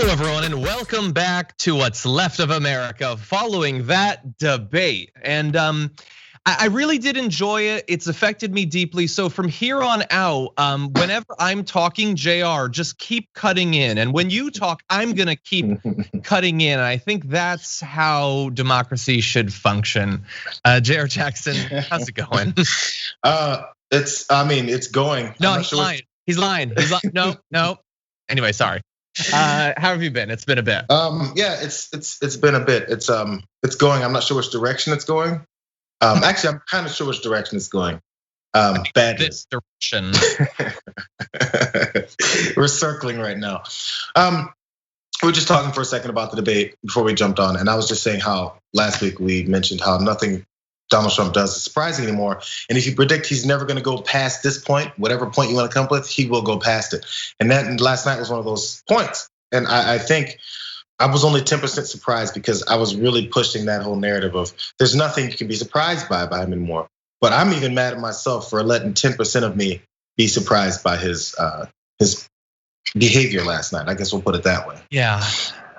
Hello, everyone, and welcome back to What's Left of America following that debate. And I really did enjoy it. It's affected me deeply. So from here on out, whenever I'm talking, Jayar, just keep cutting in. And when you talk, I'm gonna keep cutting in. I think that's how democracy should function. Jayar Jackson, how's it going? It's going. No, he's lying. He's lying. No. Anyway, sorry. How have you been? It's been a bit. Yeah, it's been a bit. It's going. I'm not sure which direction it's going. Actually, I'm kind of sure which direction it's going. Bad. This direction. We're circling right now. We were just talking for a second about the debate before we jumped on, and I was just saying how last week we mentioned how nothing Donald Trump does is surprising anymore. And if you predict he's never gonna go past this point, whatever point you wanna come up with, he will go past it. And that last night was one of those points. And I think I was only 10% surprised because I was really pushing that whole narrative of there's nothing you can be surprised by him anymore. But I'm even mad at myself for letting 10% of me be surprised by his behavior last night. I guess we'll put it that way. Yeah.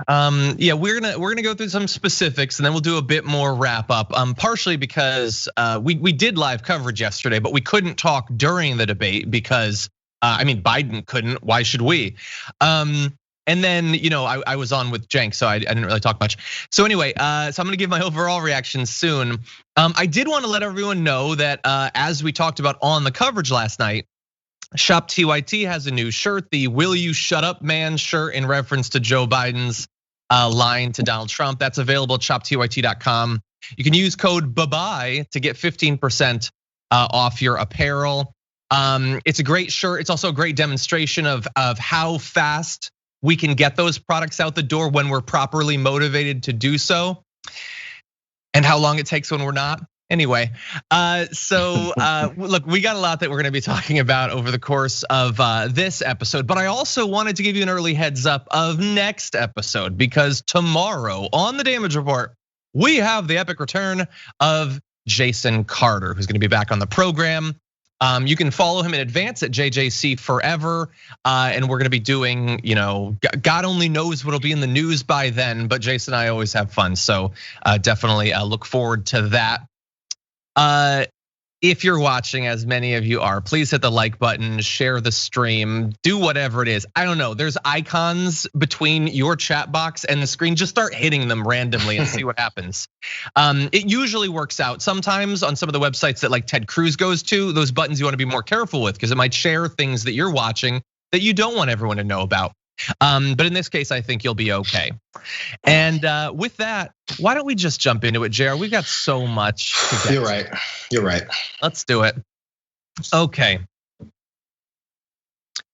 We're gonna go through some specifics and then we'll do a bit more wrap up. Partially because we did live coverage yesterday, but we couldn't talk during the debate because Biden couldn't. Why should we? And then I was on with Cenk, so I didn't really talk much. So anyway, so I'm gonna give my overall reaction soon. I did want to let everyone know that as we talked about on the coverage last night, Shop TYT has a new shirt, the "Will You Shut Up Man" shirt, in reference to Joe Biden's line to Donald Trump. That's available at shoptyt.com. You can use code BABAI to get 15% off your apparel. It's a great shirt. It's also a great demonstration of how fast we can get those products out the door when we're properly motivated to do so, and how long it takes when we're not. Anyway, look, we got a lot that we're gonna be talking about over the course of this episode, but I also wanted to give you an early heads up of next episode, because tomorrow on the Damage Report, we have the epic return of Jason Carter, who's gonna be back on the program. You can follow him in advance at JJC Forever, and we're gonna be doing, God only knows what'll be in the news by then, but Jason and I always have fun, so definitely look forward to that. If you're watching, as many of you are, please hit the like button, share the stream, do whatever it is. I don't know, there's icons between your chat box and the screen. Just start hitting them randomly and see what happens. It usually works out. Sometimes on some of the websites that like Ted Cruz goes to, those buttons you wanna be more careful with because it might share things that you're watching that you don't want everyone to know about. But in this case, I think you'll be okay. And with that, why don't we just jump into it, Jayar? We've got so much to get. You're right. Let's do it. Okay.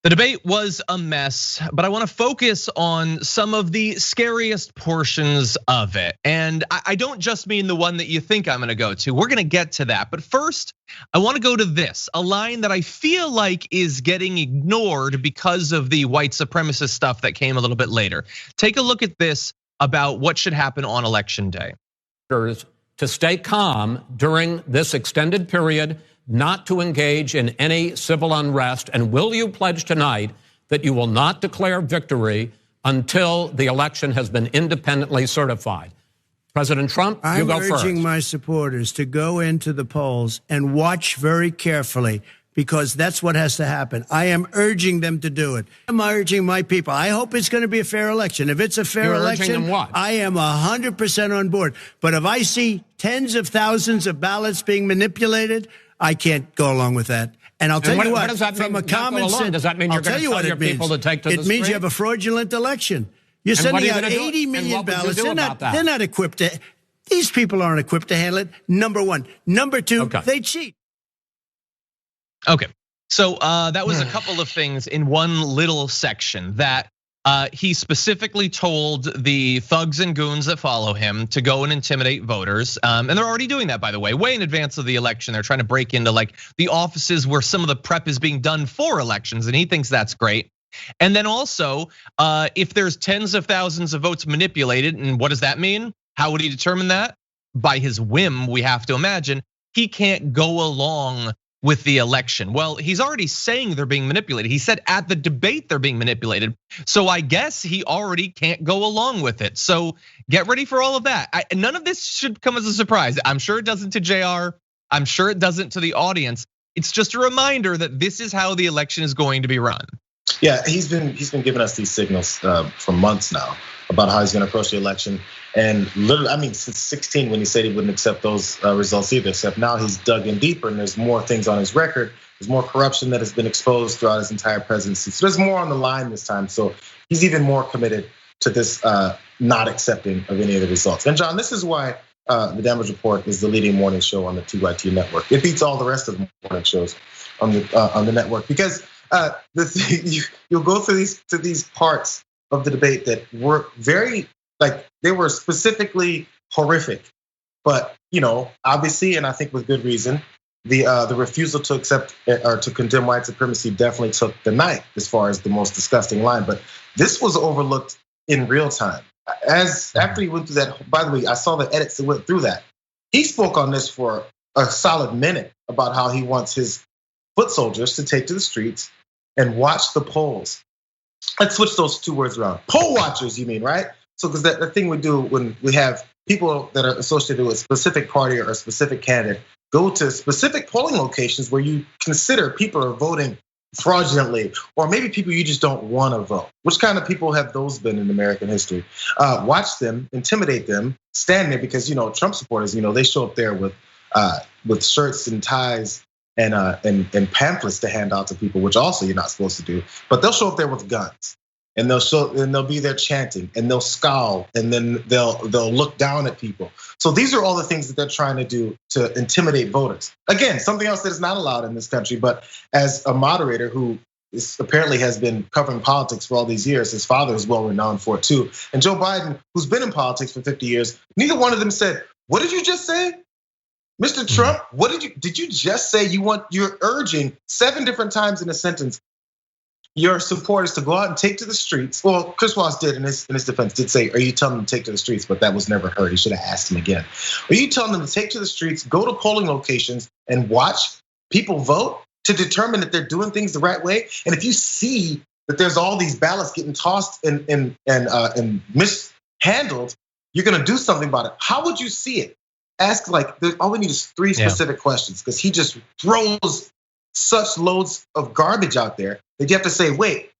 The debate was a mess, but I want to focus on some of the scariest portions of it. And I don't just mean the one that you think I'm gonna go to. We're gonna get to that. But first, I wanna go to this, a line that I feel like is getting ignored because of the white supremacist stuff that came a little bit later. Take a look at this about what should happen on election day. To stay calm during this extended period, not to engage in any civil unrest, and will you pledge tonight that you will not declare victory until the election has been independently certified? President Trump, you go first. I'm urging my supporters to go into the polls and watch very carefully, because that's what has to happen. I am urging them to do it. I'm urging my people. I hope it's going to be a fair election. If it's a fair election, them what? I am 100% on board. But if I see tens of thousands of ballots being manipulated, I can't go along with that. And I'll tell you what, does that mean, from a common sense, does that mean you're going to tell your people to take to the street? It means you have a fraudulent election. You're sending out 80 million ballots. They're not equipped to, these people aren't equipped to handle it, number one. Number two, they cheat. Okay, so that was a couple of things in one little section that he specifically told the thugs and goons that follow him to go and intimidate voters. And they're already doing that, by the way, way in advance of the election. They're trying to break into like the offices where some of the prep is being done for elections, and he thinks that's great. And then also, if there's tens of thousands of votes manipulated, and what does that mean? How would he determine that? By his whim, we have to imagine. He can't go along with the election. Well, he's already saying they're being manipulated. He said at the debate they're being manipulated. So I guess he already can't go along with it. So get ready for all of that. None of this should come as a surprise. I'm sure it doesn't to Jayar. I'm sure it doesn't to the audience. It's just a reminder that this is how the election is going to be run. Yeah, he's been giving us these signals for months now about how he's going to approach the election. And literally, I mean, since 2016, when he said he wouldn't accept those results either, except now he's dug in deeper and there's more things on his record. There's more corruption that has been exposed throughout his entire presidency. So there's more on the line this time. So he's even more committed to this not accepting of any of the results. And John, this is why the Damage Report is the leading morning show on the TYT network. It beats all the rest of the morning shows on the network because you'll go through these parts of the debate that were very, like, they were specifically horrific, but obviously, and I think with good reason, the refusal to accept or to condemn white supremacy definitely took the night as far as the most disgusting line. But this was overlooked in real time. After he went through that, by the way, I saw the edits that went through that. He spoke on this for a solid minute about how he wants his foot soldiers to take to the streets and watch the polls. Let's switch those two words around. Poll watchers, you mean, right? So, because the thing we do when we have people that are associated with a specific party or a specific candidate go to specific polling locations where you consider people are voting fraudulently, or maybe people you just don't want to vote. Which kind of people have those been in American history? Watch them, intimidate them, stand there because Trump supporters, they show up there with shirts and ties and pamphlets to hand out to people, which also you're not supposed to do. But they'll show up there with guns, and they'll be there chanting, and they'll scowl, and then they'll look down at people. So these are all the things that they're trying to do to intimidate voters. Again, something else that is not allowed in this country. But as a moderator who apparently has been covering politics for all these years, his father is well renowned for it too. And Joe Biden, who's been in politics for 50 years, neither one of them said, "What did you just say? Mr. Trump, what did you just say? You're urging 7 different times in a sentence your supporters to go out and take to the streets." Well, Chris Wallace did in his defense, did say, "Are you telling them to take to the streets?" But that was never heard. He should have asked him again. Are you telling them to take to the streets, go to polling locations and watch people vote to determine that they're doing things the right way? And if you see that there's all these ballots getting tossed and mishandled, you're gonna do something about it. How would you see it? Ask, all we need is 3 specific questions, because he just throws such loads of garbage out there that you have to say, wait,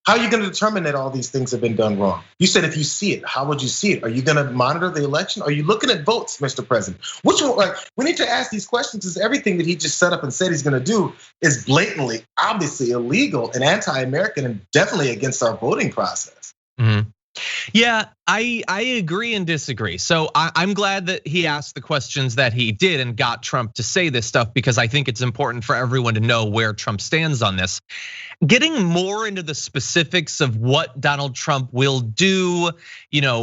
how are you gonna determine that all these things have been done wrong? You said if you see it, how would you see it? Are you gonna monitor the election? Are you looking at votes, Mr. President? Which one, we need to ask these questions, because everything that he just set up and said he's gonna do is blatantly, obviously illegal and anti-American and definitely against our voting process. Mm-hmm. Yeah, I agree and disagree. So I'm glad that he asked the questions that he did and got Trump to say this stuff, because I think it's important for everyone to know where Trump stands on this. Getting more into the specifics of what Donald Trump will do,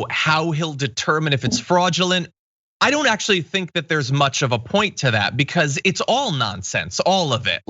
how he'll determine if it's fraudulent, I don't actually think that there's much of a point to that, because it's all nonsense, all of it.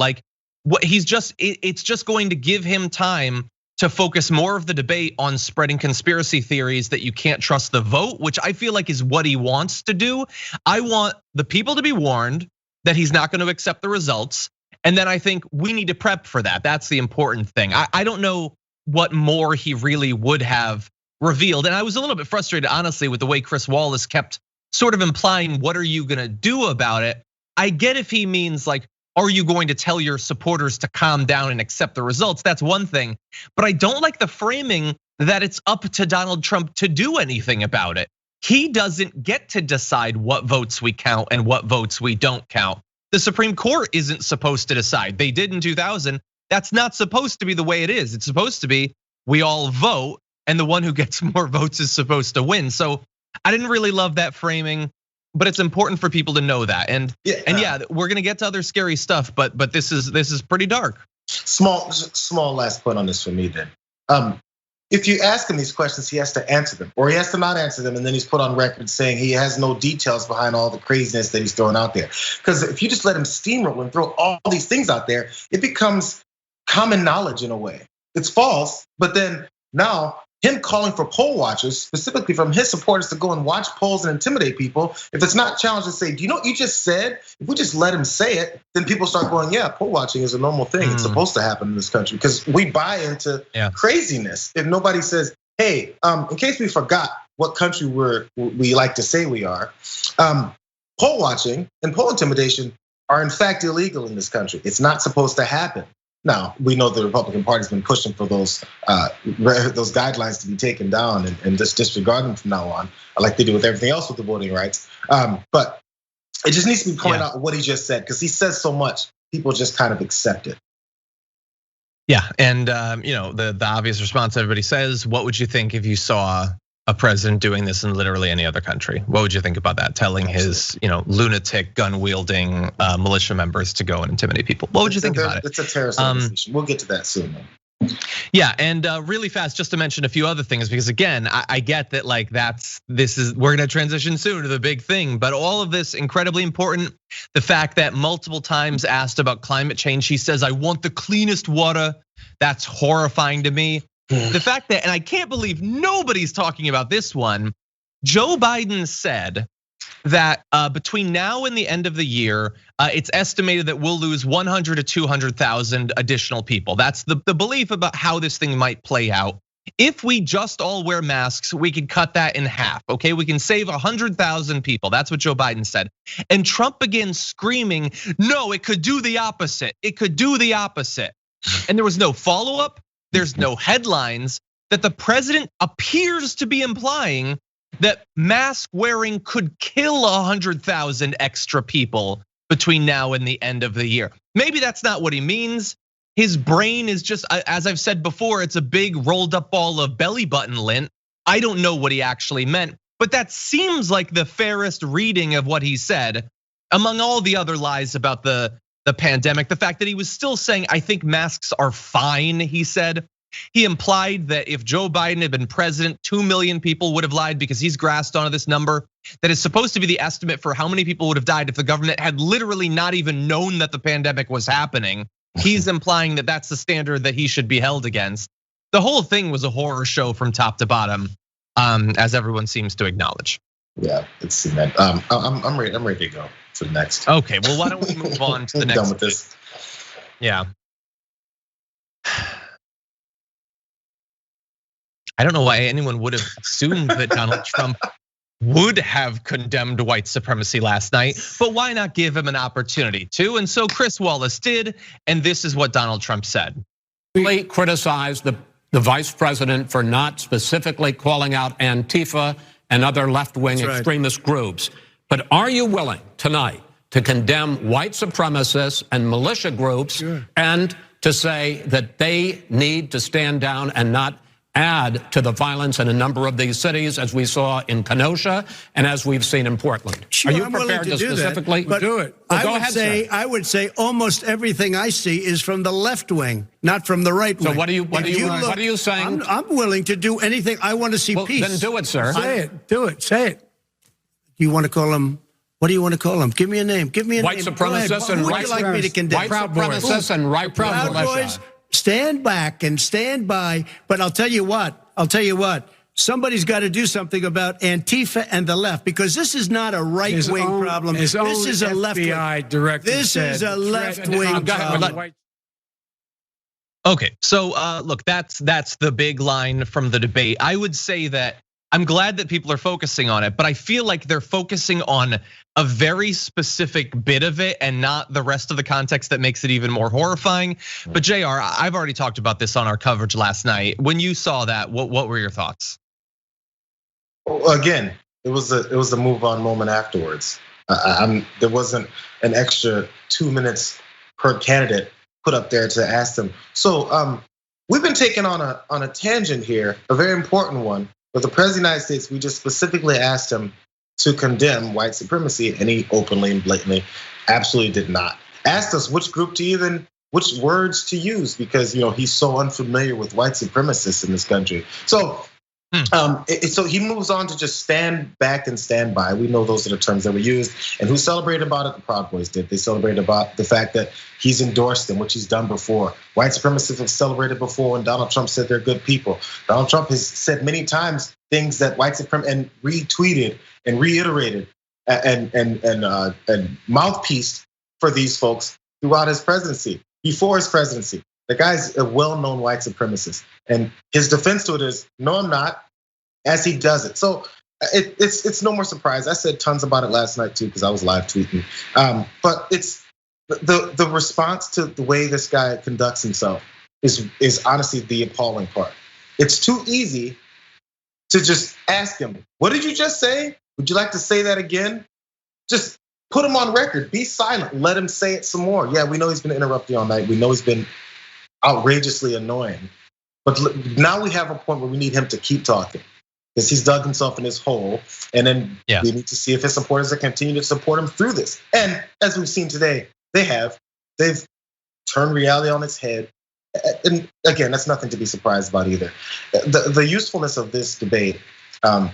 It's just going to give him time to focus more of the debate on spreading conspiracy theories that you can't trust the vote, which I feel like is what he wants to do. I want the people to be warned that he's not going to accept the results. And then I think we need to prep for that. That's the important thing. I don't know what more he really would have revealed. And I was a little bit frustrated, honestly, with the way Chris Wallace kept sort of implying, what are you gonna do about it? I get if he means are you going to tell your supporters to calm down and accept the results? That's one thing, but I don't like the framing that it's up to Donald Trump to do anything about it. He doesn't get to decide what votes we count and what votes we don't count. The Supreme Court isn't supposed to decide. They did in 2000. That's not supposed to be the way it is. It's supposed to be we all vote, and the one who gets more votes is supposed to win. So I didn't really love that framing. But it's important for people to know that, and yeah, we're gonna get to other scary stuff, but this is pretty dark. Small last point on this for me then. If you ask him these questions, he has to answer them, or he has to not answer them, and then he's put on record saying he has no details behind all the craziness that he's throwing out there. Because if you just let him steamroll and throw all these things out there, it becomes common knowledge in a way. It's false, but then now him calling for poll watchers, specifically from his supporters, to go and watch polls and intimidate people. If it's not challenged to say, do you know what you just said? If we just let him say it, then people start going, yeah, poll watching is a normal thing. It's supposed to happen in this country, because we buy into craziness. If nobody says, hey, in case we forgot what country we like to say we are, poll watching and poll intimidation are in fact illegal in this country. It's not supposed to happen. Now, we know the Republican Party's been pushing for those guidelines to be taken down and just disregard them from now on, like they do with everything else with the voting rights. But it just needs to be pointed out what he just said, because he says so much, people just kind of accept it. Yeah, and the obvious response everybody says, what would you think if you saw a president doing this in literally any other country? What would you think about that? Telling his, lunatic gun-wielding militia members to go and intimidate people. What would you think about it? It's a terrorist organization. We'll get to that soon, though. Yeah, and really fast, just to mention a few other things, because again, I get that we're gonna transition soon to the big thing, but all of this incredibly important. The fact that multiple times asked about climate change, he says, I want the cleanest water. That's horrifying to me. The fact that, and I can't believe nobody's talking about this one, Joe Biden said that between now and the end of the year, it's estimated that we'll lose 100 to 200,000 additional people. That's the belief about how this thing might play out. If we just all wear masks, we can cut that in half, okay? We can save 100,000 people. That's what Joe Biden said. And Trump began screaming, no, it could do the opposite. It could do the opposite. And there was no follow-up. There's no headlines that the president appears to be implying that mask wearing could kill 100,000 extra people between now and the end of the year. Maybe that's not what he means. His brain is just, as I've said before, it's a big rolled up ball of belly button lint. I don't know what he actually meant, but that seems like the fairest reading of what he said, among all the other lies about the pandemic. The fact that he was still saying, I think masks are fine, he said. He implied that if Joe Biden had been president, 2 million people would have lied, because he's grasped onto this number that is supposed to be the estimate for how many people would have died if the government had literally not even known that the pandemic was happening. He's implying that that's the standard that he should be held against. The whole thing was a horror show from top to bottom, as everyone seems to acknowledge. Yeah, it's cement. I'm ready to go for the next. Okay, well, why don't we move on to the next? Done with this. Yeah. I don't know why anyone would have assumed that Donald Trump would have condemned white supremacy last night, but why not give him an opportunity to? And so Chris Wallace did, and this is what Donald Trump said. We criticized the vice president for not specifically calling out Antifa and other left-wing extremist groups. But are you willing tonight to condemn white supremacists and militia groups and to say that they need to stand down and not add to the violence in a number of these cities, as we saw in Kenosha and as we've seen in Portland? Sure, are you I'm prepared to specifically do it? Well, go ahead, I would say almost everything I see is from the left wing, not from the right wing. So what are you saying? I'm willing to do anything. I want to see peace. Then do it, sir. Say it. Do it. Say it. Do you want to call him? What do you want to call them? Give me a name. Give me a white name. Supremacists and who would you like me to condemn? White supremacists and right Proud Boys. Stand back and stand by. But I'll tell you what. Somebody's got to do something about Antifa and the left, because this is not a right-wing problem. This is a left-wing. This is a left-wing problem. Okay, so look, that's the big line from the debate. I would say that I'm glad that people are focusing on it, but I feel like they're focusing on a very specific bit of it and not the rest of the context that makes it even more horrifying. But Jayar, I've already talked about this on our coverage last night. When you saw that, what were your thoughts? Well, again, it was a move on moment afterwards. There wasn't an extra 2 minutes per candidate put up there to ask them. So we've been taken on a tangent here, a very important one. But the president of the United States, we just specifically asked him to condemn white supremacy, and he openly and blatantly absolutely did not. Asked us which words to use, because he's so unfamiliar with white supremacists in this country. So So he moves on to just stand back and stand by. We know those are the terms that were used. And who celebrated about it? The Proud Boys did. They celebrated about the fact that he's endorsed them, which he's done before. White supremacists have celebrated before when Donald Trump said they're good people. Donald Trump has said many times things that white supremacists and retweeted and reiterated and mouthpieced for these folks throughout his presidency, before his presidency. The guy's a well-known white supremacist. And his defense to it is, no, I'm not, as he does it. So it's no more surprise. I said tons about it last night too, because I was live tweeting. But it's the response to the way this guy conducts himself is honestly the appalling part. It's too easy to just ask him, what did you just say? Would you like to say that again? Just put him on record, be silent, let him say it some more. Yeah, we know he's been interrupting all night. We know he's been outrageously annoying. But now we have a point where we need him to keep talking because he's dug himself in his hole. And then we need to see if his supporters are continue to support him through this. And as we've seen today, they've turned reality on its head. And again, that's nothing to be surprised about either. The usefulness of this debate, I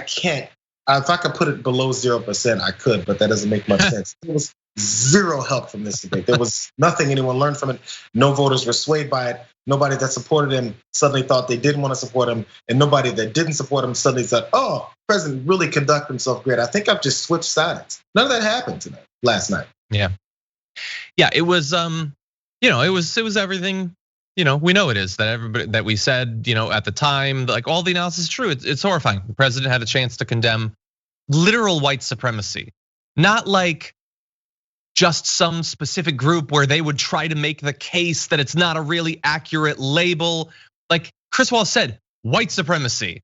can't. If I could put it below 0%, I could, but that doesn't make much sense. There was zero help from this debate. There was nothing anyone learned from it. No voters were swayed by it. Nobody that supported him suddenly thought they didn't want to support him. And nobody that didn't support him suddenly said, oh, the president really conducted himself great. I think I've just switched sides. None of that happened tonight, last night. Yeah, it was, it was everything. We know it is that everybody that we said, at the time, like all the analysis is true. It's horrifying. The president had a chance to condemn literal white supremacy, not like just some specific group where they would try to make the case that it's not a really accurate label. Like Chris Wallace said, white supremacy,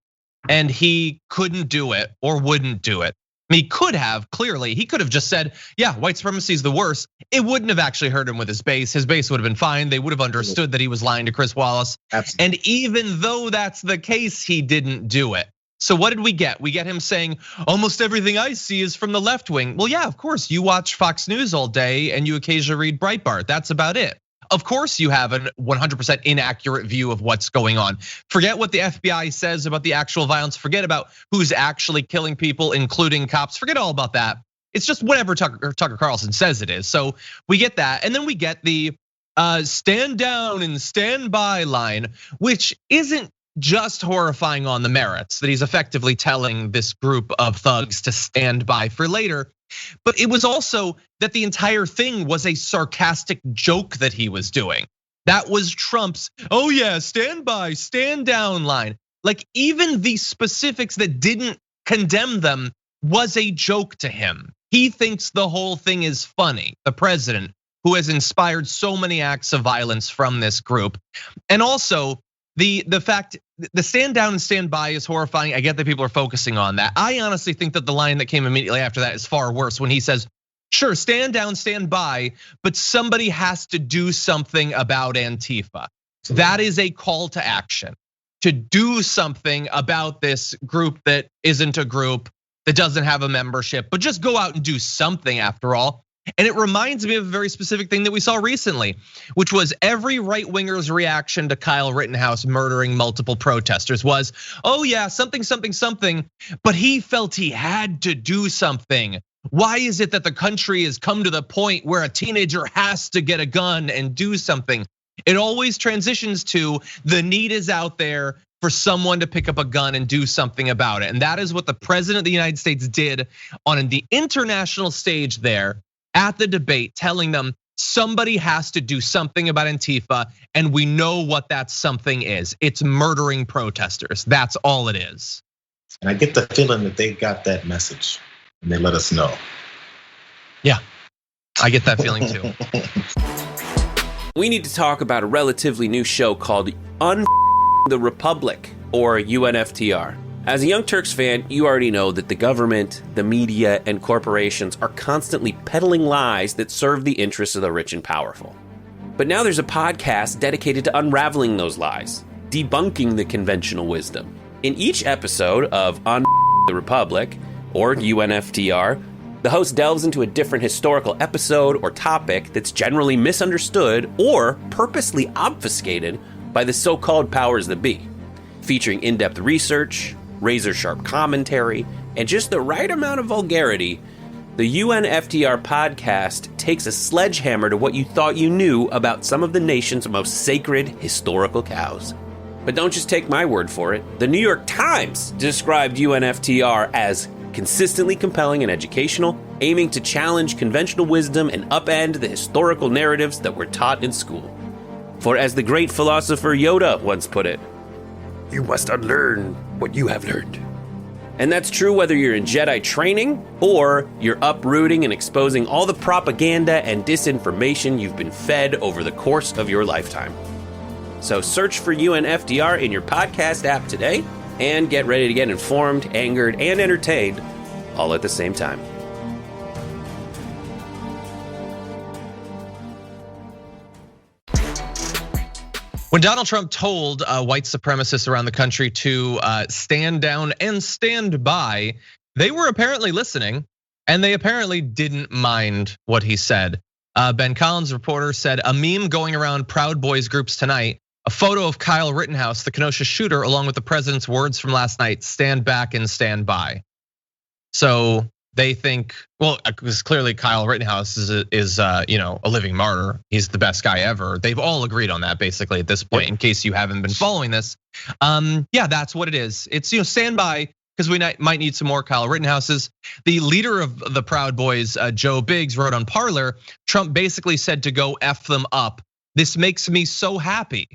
and he couldn't do it or wouldn't do it. I mean, he could have, clearly, he could have just said, yeah, white supremacy is the worst. It wouldn't have actually hurt him with his base. His base would have been fine. They would have understood that he was lying to Chris Wallace. Absolutely. And even though that's the case, he didn't do it. So what did we get? We get him saying, almost everything I see is from the left wing. Well, yeah, of course, you watch Fox News all day and you occasionally read Breitbart. That's about it. Of course, you have a 100% inaccurate view of what's going on. Forget what the FBI says about the actual violence. Forget about who's actually killing people, including cops. Forget all about that. It's just whatever Tucker Carlson says it is. So we get that. And then we get the stand down and stand by line, which isn't just horrifying on the merits, that he's effectively telling this group of thugs to stand by for later. But it was also that the entire thing was a sarcastic joke that he was doing. That was Trump's, oh yeah, stand by, stand down line. Like even the specifics that didn't condemn them was a joke to him. He thinks the whole thing is funny, the president who has inspired so many acts of violence from this group. And also the fact, the stand down and stand by is horrifying. I get that people are focusing on that. I honestly think that the line that came immediately after that is far worse when he says, sure, stand down, stand by, but somebody has to do something about Antifa. That is a call to action, to do something about this group that isn't a group, that doesn't have a membership, but just go out and do something after all. And it reminds me of a very specific thing that we saw recently, which was every right winger's reaction to Kyle Rittenhouse murdering multiple protesters was, oh yeah, something, something, something, but he felt he had to do something. Why is it that the country has come to the point where a teenager has to get a gun and do something? It always transitions to the need is out there for someone to pick up a gun and do something about it. And that is what the president of the United States did on the international stage there at the debate, telling them somebody has to do something about Antifa, and we know what that something is. It's murdering protesters. That's all it is. And I get the feeling that they got that message and they let us know. Yeah, I get that feeling too. We need to talk about a relatively new show called the Republic, or UNFTR. As a Young Turks fan, you already know that the government, the media, and corporations are constantly peddling lies that serve the interests of the rich and powerful. But now there's a podcast dedicated to unraveling those lies, debunking the conventional wisdom. In each episode of the Republic, or UNFTR, the host delves into a different historical episode or topic that's generally misunderstood or purposely obfuscated by the so-called powers that be. Featuring in-depth research, razor-sharp commentary, and just the right amount of vulgarity, the UNFTR podcast takes a sledgehammer to what you thought you knew about some of the nation's most sacred historical cows. But don't just take my word for it. The New York Times described UNFTR as consistently compelling and educational, aiming to challenge conventional wisdom and upend the historical narratives that were taught in school. For as the great philosopher Yoda once put it, you must unlearn what you have learned. And that's true whether you're in Jedi training or you're uprooting and exposing all the propaganda and disinformation you've been fed over the course of your lifetime. So search for UNFDR in your podcast app today and get ready to get informed, angered, and entertained all at the same time. When Donald Trump told white supremacists around the country to stand down and stand by, they were apparently listening, and they apparently didn't mind what he said. Ben Collins, reporter, said a meme going around Proud Boys groups tonight, a photo of Kyle Rittenhouse, the Kenosha shooter, along with the president's words from last night, stand back and stand by. So they think, well, because clearly Kyle Rittenhouse is a living martyr. He's the best guy ever. They've all agreed on that basically at this point. In case you haven't been following this, yeah, that's what it is. It's stand by because we might need some more Kyle Rittenhouses. The leader of the Proud Boys, Joe Biggs, wrote on Parler, Trump basically said to go F them up. This makes me so happy.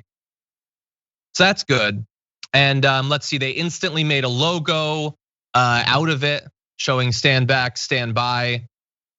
So that's good. And let's see, they instantly made a logo out of it, showing stand back, stand by.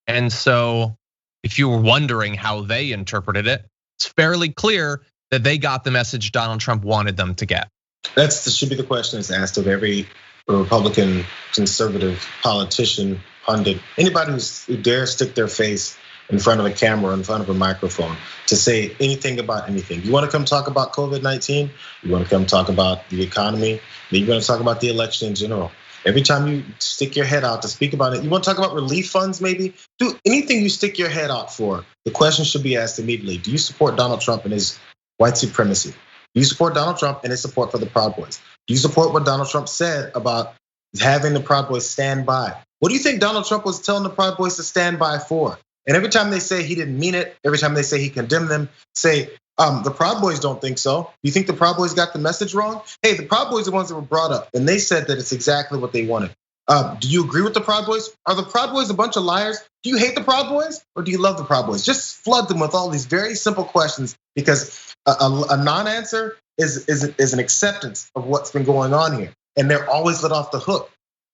And so if you were wondering how they interpreted it, it's fairly clear that they got the message Donald Trump wanted them to get. That should be the question that's asked of every Republican, conservative politician, pundit, anybody who dares stick their face in front of a camera, in front of a microphone to say anything about anything. You wanna come talk about COVID-19? You wanna come talk about the economy? You're gonna talk about the election in general. Every time you stick your head out to speak about it, you want to talk about relief funds maybe? Do anything you stick your head out for, the question should be asked immediately. Do you support Donald Trump and his white supremacy? Do you support Donald Trump and his support for the Proud Boys? Do you support what Donald Trump said about having the Proud Boys stand by? What do you think Donald Trump was telling the Proud Boys to stand by for? And every time they say he didn't mean it, every time they say he condemned them, say, the Proud Boys don't think so. You think the Proud Boys got the message wrong? Hey, the Proud Boys are the ones that were brought up, and they said that it's exactly what they wanted. Do you agree with the Proud Boys? Are the Proud Boys a bunch of liars? Do you hate the Proud Boys, or do you love the Proud Boys? Just flood them with all these very simple questions, because a non-answer is an acceptance of what's been going on here, and they're always let off the hook.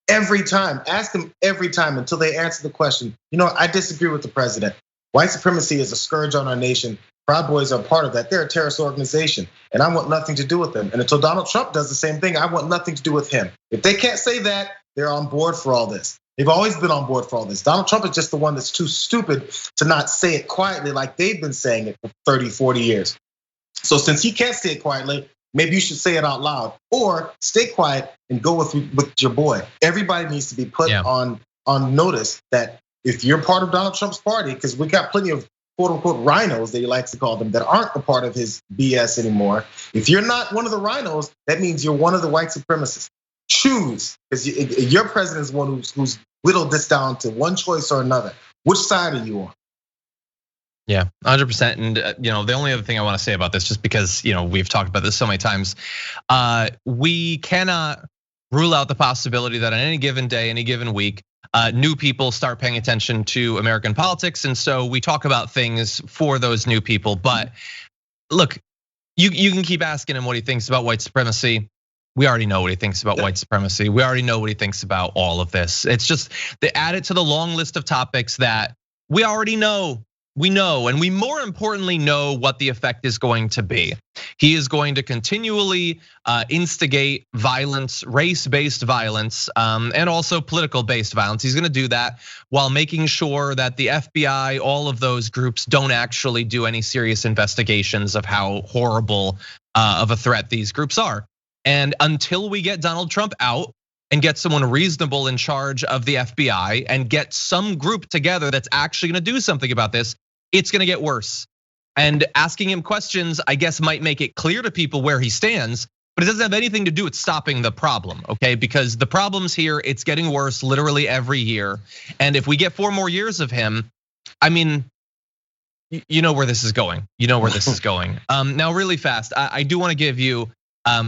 Every time, ask them every time until they answer the question. I disagree with the president. White supremacy is a scourge on our nation. Proud Boys are part of that. They're a terrorist organization, and I want nothing to do with them. And until Donald Trump does the same thing, I want nothing to do with him. If they can't say that, they're on board for all this. They've always been on board for all this. Donald Trump is just the one that's too stupid to not say it quietly like they've been saying it for 30, 40 years. So since he can't say it quietly, maybe you should say it out loud, or stay quiet and go with your boy. Everybody needs to be put on notice that if you're part of Donald Trump's party, because we got plenty of quote unquote rhinos that he likes to call them that aren't a part of his BS anymore. If you're not one of the rhinos, that means you're one of the white supremacists. Choose, because your president is one who's whittled this down to one choice or another. Which side are you on? Yeah, 100%. And the only other thing I want to say about this, just because we've talked about this so many times, we cannot rule out the possibility that on any given day, any given week, new people start paying attention to American politics, and so we talk about things for those new people. But look, you can keep asking him what he thinks about white supremacy. We already know what he thinks about white supremacy. We already know what he thinks about all of this. It's just they add it to the long list of topics that we already know. We know, and we more importantly know what the effect is going to be. He is going to continually instigate violence, race-based violence, and also political-based violence. He's gonna do that while making sure that the FBI, all of those groups, don't actually do any serious investigations of how horrible of a threat these groups are. And until we get Donald Trump out and get someone reasonable in charge of the FBI and get some group together that's actually gonna do something about this, it's gonna get worse. And asking him questions, I guess, might make it clear to people where he stands, but it doesn't have anything to do with stopping the problem, okay? Because the problem's here, it's getting worse literally every year. And if we get 4 more years of him, I mean, you know where this is going. You know where this is going. Now, really fast, I do want to give you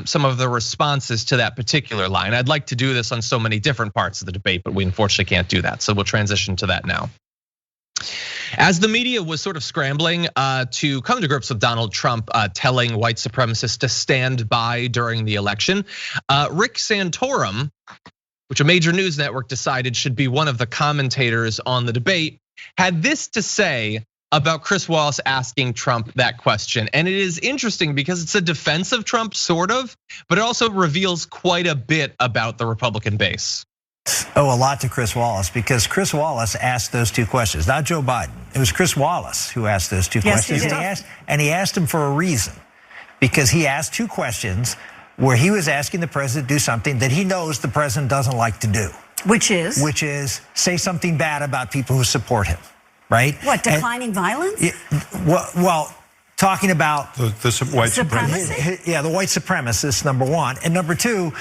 some of the responses to that particular line. I'd like to do this on so many different parts of the debate, but we unfortunately can't do that. So we'll transition to that now. As the media was sort of scrambling to come to grips with Donald Trump telling white supremacists to stand by during the election, Rick Santorum, which a major news network decided should be one of the commentators on the debate, had this to say about Chris Wallace asking Trump that question. And it is interesting because it's a defense of Trump, sort of, but it also reveals quite a bit about the Republican base. Owe a lot to Chris Wallace because Chris Wallace asked those 2 questions, not Joe Biden. It was Chris Wallace who asked those 2 questions. And he asked them for a reason, because he asked 2 questions where he was asking the president to do something that he knows the president doesn't like to do. Which is say something bad about people who support him, right? What, declining violence? Well, talking about the white supremacy. Yeah, the white supremacists, number 1. And number 2,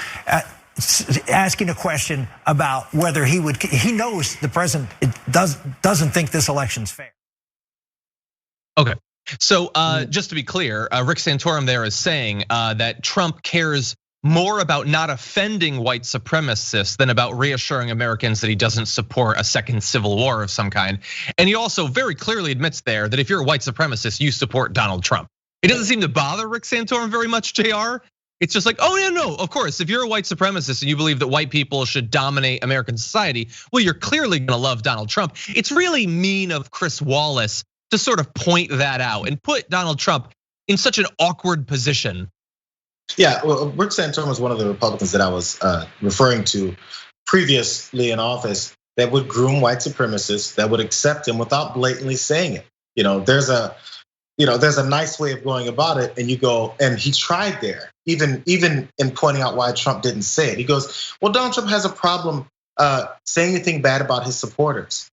asking a question about whether he knows the president doesn't think this election's fair. Okay, so just to be clear, Rick Santorum there is saying that Trump cares more about not offending white supremacists than about reassuring Americans that he doesn't support a second civil war of some kind. And he also very clearly admits there that if you're a white supremacist, you support Donald Trump. It doesn't seem to bother Rick Santorum very much, Jayar. It's just like, oh yeah, no, of course, if you're a white supremacist and you believe that white people should dominate American society, well, you're clearly gonna love Donald Trump. It's really mean of Chris Wallace to sort of point that out and put Donald Trump in such an awkward position. Yeah, well, Rick Santorum was one of the Republicans that I was referring to previously in office that would groom white supremacists, that would accept him without blatantly saying it. There's a nice way of going about it, and you go, and he tried there, even in pointing out why Trump didn't say it. He goes, well, Donald Trump has a problem saying anything bad about his supporters.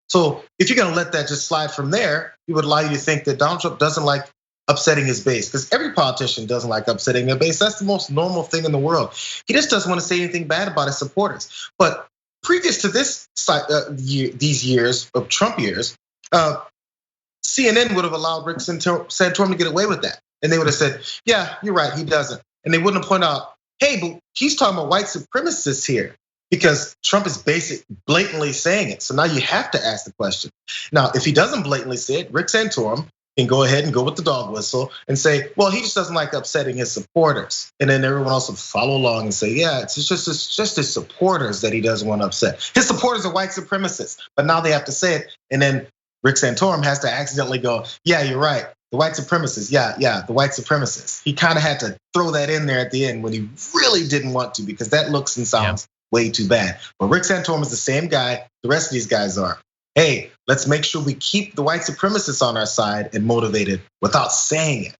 So if you're gonna let that just slide from there, it would allow you to think that Donald Trump doesn't like upsetting his base, because every politician doesn't like upsetting their base. That's the most normal thing in the world. He just doesn't want to say anything bad about his supporters. But previous to these years of Trump years, CNN would have allowed Rick Santorum to get away with that. And they would have said, yeah, you're right, he doesn't. And they wouldn't have pointed out, hey, but he's talking about white supremacists here, because Trump is blatantly saying it. So now you have to ask the question. Now, if he doesn't blatantly say it, Rick Santorum can go ahead and go with the dog whistle and say, well, he just doesn't like upsetting his supporters. And then everyone else will follow along and say, yeah, it's just his supporters that he doesn't want to upset. His supporters are white supremacists, but now they have to say it. And then Rick Santorum has to accidentally go, yeah, you're right. The white supremacists, yeah, the white supremacists. He kind of had to throw that in there at the end when he really didn't want to, because that looks and sounds way too bad. But Rick Santorum is the same guy the rest of these guys are. Hey, let's make sure we keep the white supremacists on our side and motivated without saying it.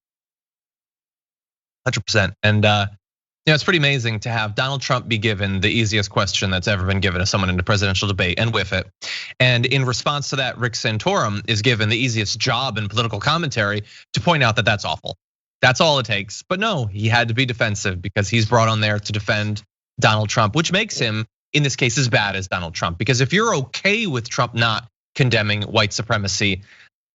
100%. And it's pretty amazing to have Donald Trump be given the easiest question that's ever been given to someone in a presidential debate and whiff it. And in response to that, Rick Santorum is given the easiest job in political commentary to point out that that's awful. That's all it takes. But no, he had to be defensive because he's brought on there to defend Donald Trump, which makes him, in this case, as bad as Donald Trump. Because if you're okay with Trump not condemning white supremacy,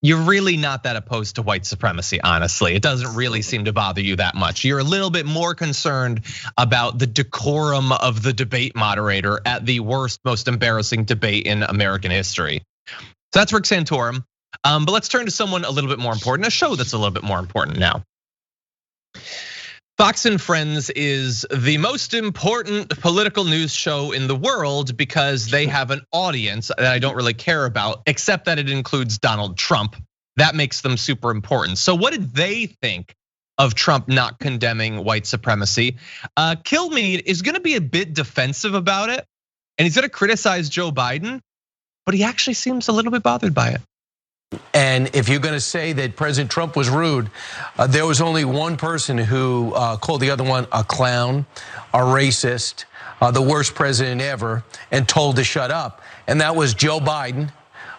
you're really not that opposed to white supremacy, honestly. It doesn't really seem to bother you that much. You're a little bit more concerned about the decorum of the debate moderator at the worst, most embarrassing debate in American history. So that's Rick Santorum. But let's turn to someone a little bit more important, a show that's a little bit more important now. Fox and Friends is the most important political news show in the world because they have an audience that I don't really care about, except that it includes Donald Trump. That makes them super important. So what did they think of Trump not condemning white supremacy? Kilmeade is gonna be a bit defensive about it, and he's gonna criticize Joe Biden, but he actually seems a little bit bothered by it. And if you're gonna say that President Trump was rude, there was only one person who called the other one a clown, a racist, the worst president ever, and told to shut up. And that was Joe Biden.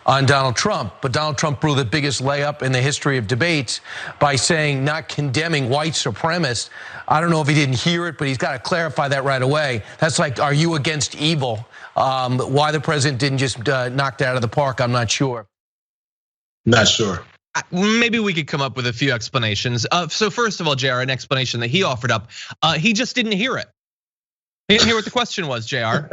on Donald Trump, but Donald Trump blew the biggest layup in the history of debates by saying not condemning white supremacists. I don't know if he didn't hear it, but he's got to clarify that right away. That's like, are you against evil? Why the president didn't just knock that out of the park, I'm not sure. Not sure. Maybe we could come up with a few explanations. So first of all, Jayar, an explanation that he offered up, he just didn't hear it. He didn't hear what the question was, Jayar.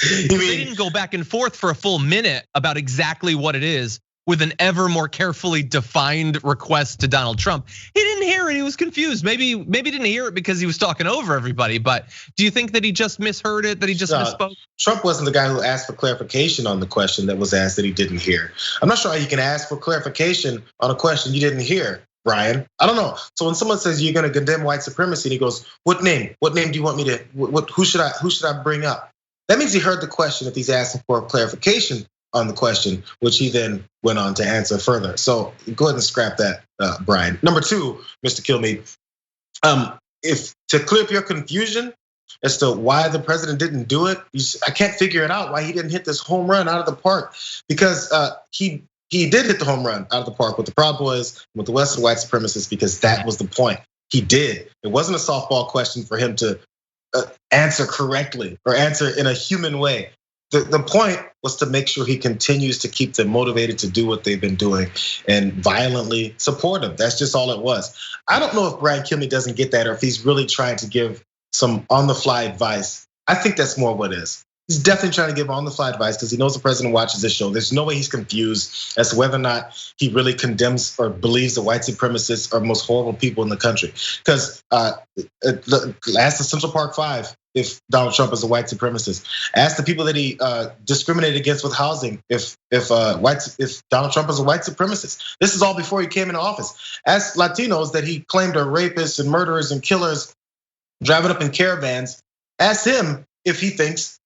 They didn't go back and forth for a full minute about exactly what it is with an ever more carefully defined request to Donald Trump. He didn't hear it, he was confused. Maybe didn't hear it because he was talking over everybody, but do you think that he just misheard it, that he just misspoke? Trump wasn't the guy who asked for clarification on the question that was asked that he didn't hear. I'm not sure how you can ask for clarification on a question you didn't hear, Brian. I don't know. So when someone says you're gonna condemn white supremacy, and he goes, what name? What name do you want me to, who should I bring up? That means he heard the question if he's asking for clarification on the question, which he then went on to answer further. So go ahead and scrap that, Brian. Number two, Mr. Kilmeade, if to clear up your confusion as to why the president didn't do it, I can't figure it out why he didn't hit this home run out of the park, because he did hit the home run out of the park. What the problem was with the Western white supremacists, because that was the point. He did. It wasn't a softball question for him to answer correctly or answer in a human way. The point was to make sure he continues to keep them motivated to do what they've been doing and violently support them. That's just all it was. I don't know if Brian Kilmeade doesn't get that or if he's really trying to give some on-the-fly advice. I think that's more what it is. He's definitely trying to give on-the-fly advice because he knows the president watches this show. There's no way he's confused as to whether or not he really condemns or believes the white supremacists are the most horrible people in the country. Because ask the Central Park Five if Donald Trump is a white supremacist. Ask the people that he discriminated against with housing if Donald Trump is a white supremacist. This is all before he came into office. Ask Latinos that he claimed are rapists and murderers and killers driving up in caravans. Ask him if he thinks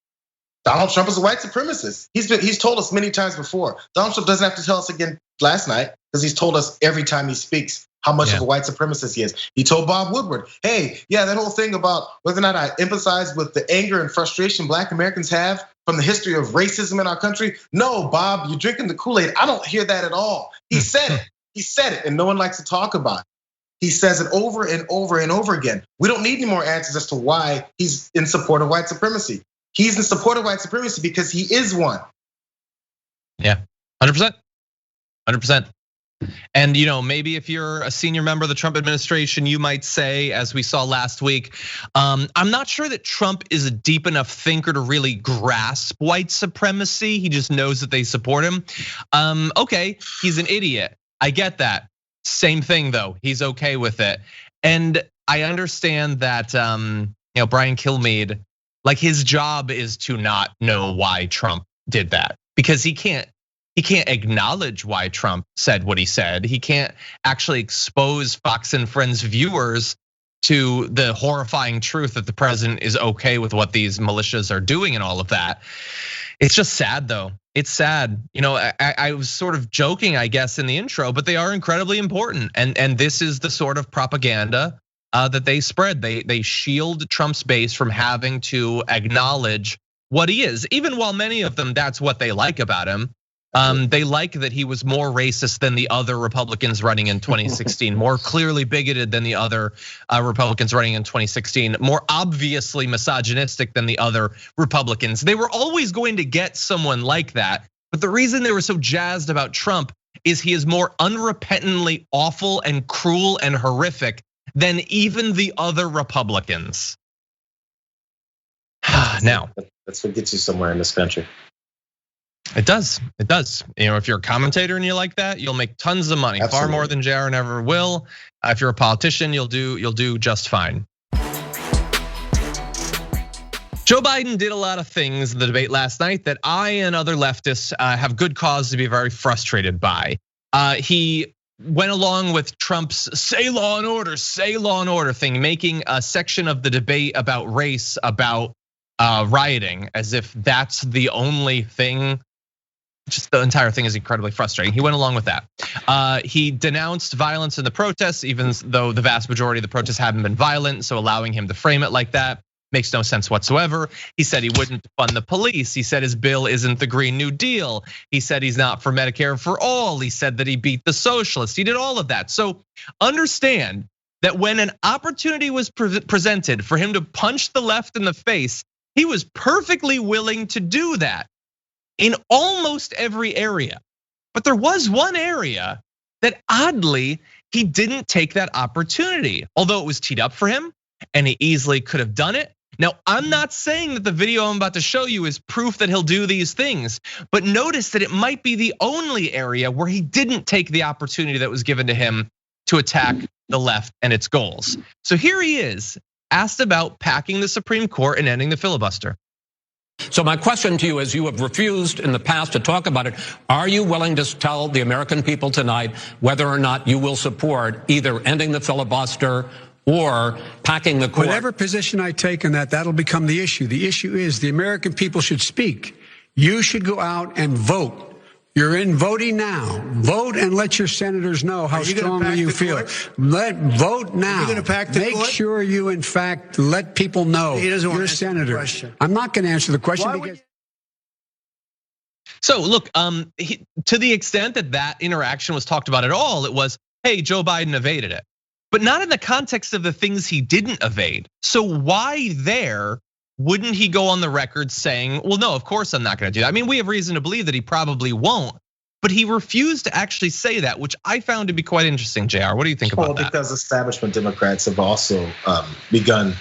Donald Trump is a white supremacist. He's told us many times before. Donald Trump doesn't have to tell us again last night because he's told us every time he speaks how much of a white supremacist he is. He told Bob Woodward, hey, yeah, that whole thing about whether or not I empathize with the anger and frustration Black Americans have from the history of racism in our country. No, Bob, you're drinking the Kool-Aid. I don't hear that at all. He said it. He said it, and no one likes to talk about it. He says it over and over and over again. We don't need any more answers as to why he's in support of white supremacy. He's in support of white supremacy because he is one. Yeah, 100%. 100%. And maybe if you're a senior member of the Trump administration, you might say, as we saw last week, I'm not sure that Trump is a deep enough thinker to really grasp white supremacy. He just knows that they support him. Okay, he's an idiot. I get that. Same thing though, he's okay with it. And I understand that Brian Kilmeade, like his job is to not know why Trump did that because he can't acknowledge why Trump said what he said. He can't actually expose Fox and Friends viewers to the horrifying truth that the president is okay with what these militias are doing and all of that. It's just sad though. It's sad. I was sort of joking, I guess, in the intro, but they are incredibly important. And this is the sort of propaganda that they spread. They shield Trump's base from having to acknowledge what he is, even while many of them, that's what they like about him. They like that he was more racist than the other Republicans running in 2016, more clearly bigoted than the other Republicans running in 2016, more obviously misogynistic than the other Republicans. They were always going to get someone like that. But the reason they were so jazzed about Trump is he is more unrepentantly awful and cruel and horrific than even the other Republicans. Now, that's what gets you somewhere in this country. It does. It does. If you're a commentator and you like that, you'll make tons of money, Absolutely. Far more than Jayar ever will. If you're a politician, you'll do just fine. Joe Biden did a lot of things in the debate last night that I and other leftists have good cause to be very frustrated by. He went along with Trump's say law and order thing, making a section of the debate about race, about rioting, as if that's the only thing. Just the entire thing is incredibly frustrating. He went along with that. He denounced violence in the protests, even though the vast majority of the protests haven't been violent, so allowing him to frame it like that Makes no sense whatsoever. He said he wouldn't fund the police. He said his bill isn't the Green New Deal. He said he's not for Medicare for all. He said that he beat the socialists. He did all of that. So understand that when an opportunity was presented for him to punch the left in the face, he was perfectly willing to do that in almost every area. But there was one area that oddly, he didn't take that opportunity, although it was teed up for him and he easily could have done it. Now, I'm not saying that the video I'm about to show you is proof that he'll do these things, but notice that it might be the only area where he didn't take the opportunity that was given to him to attack the left and its goals. So here he is, asked about packing the Supreme Court and ending the filibuster. So my question to you is, you have refused in the past to talk about it. Are you willing to tell the American people tonight whether or not you will support either ending the filibuster or packing the court? Whatever position I take on that, that'll become the issue. The issue is the American people should speak. You should go out and vote. You're in voting now. Vote and let your senators know how strongly you feel. Vote now. Are you gonna pack the court? Make sure you, in fact, let people know He doesn't want you're a to answer the senator. question. I'm not going to answer the question because. So look, to the extent that that interaction was talked about at all, it was, hey, Joe Biden evaded it, but not in the context of the things he didn't evade. So why there wouldn't he go on the record saying, well, no, of course I'm not gonna do that. I mean, we have reason to believe that he probably won't, but he refused to actually say that, which I found to be quite interesting. Jayar, what do you think about that? Well, because establishment Democrats have also begun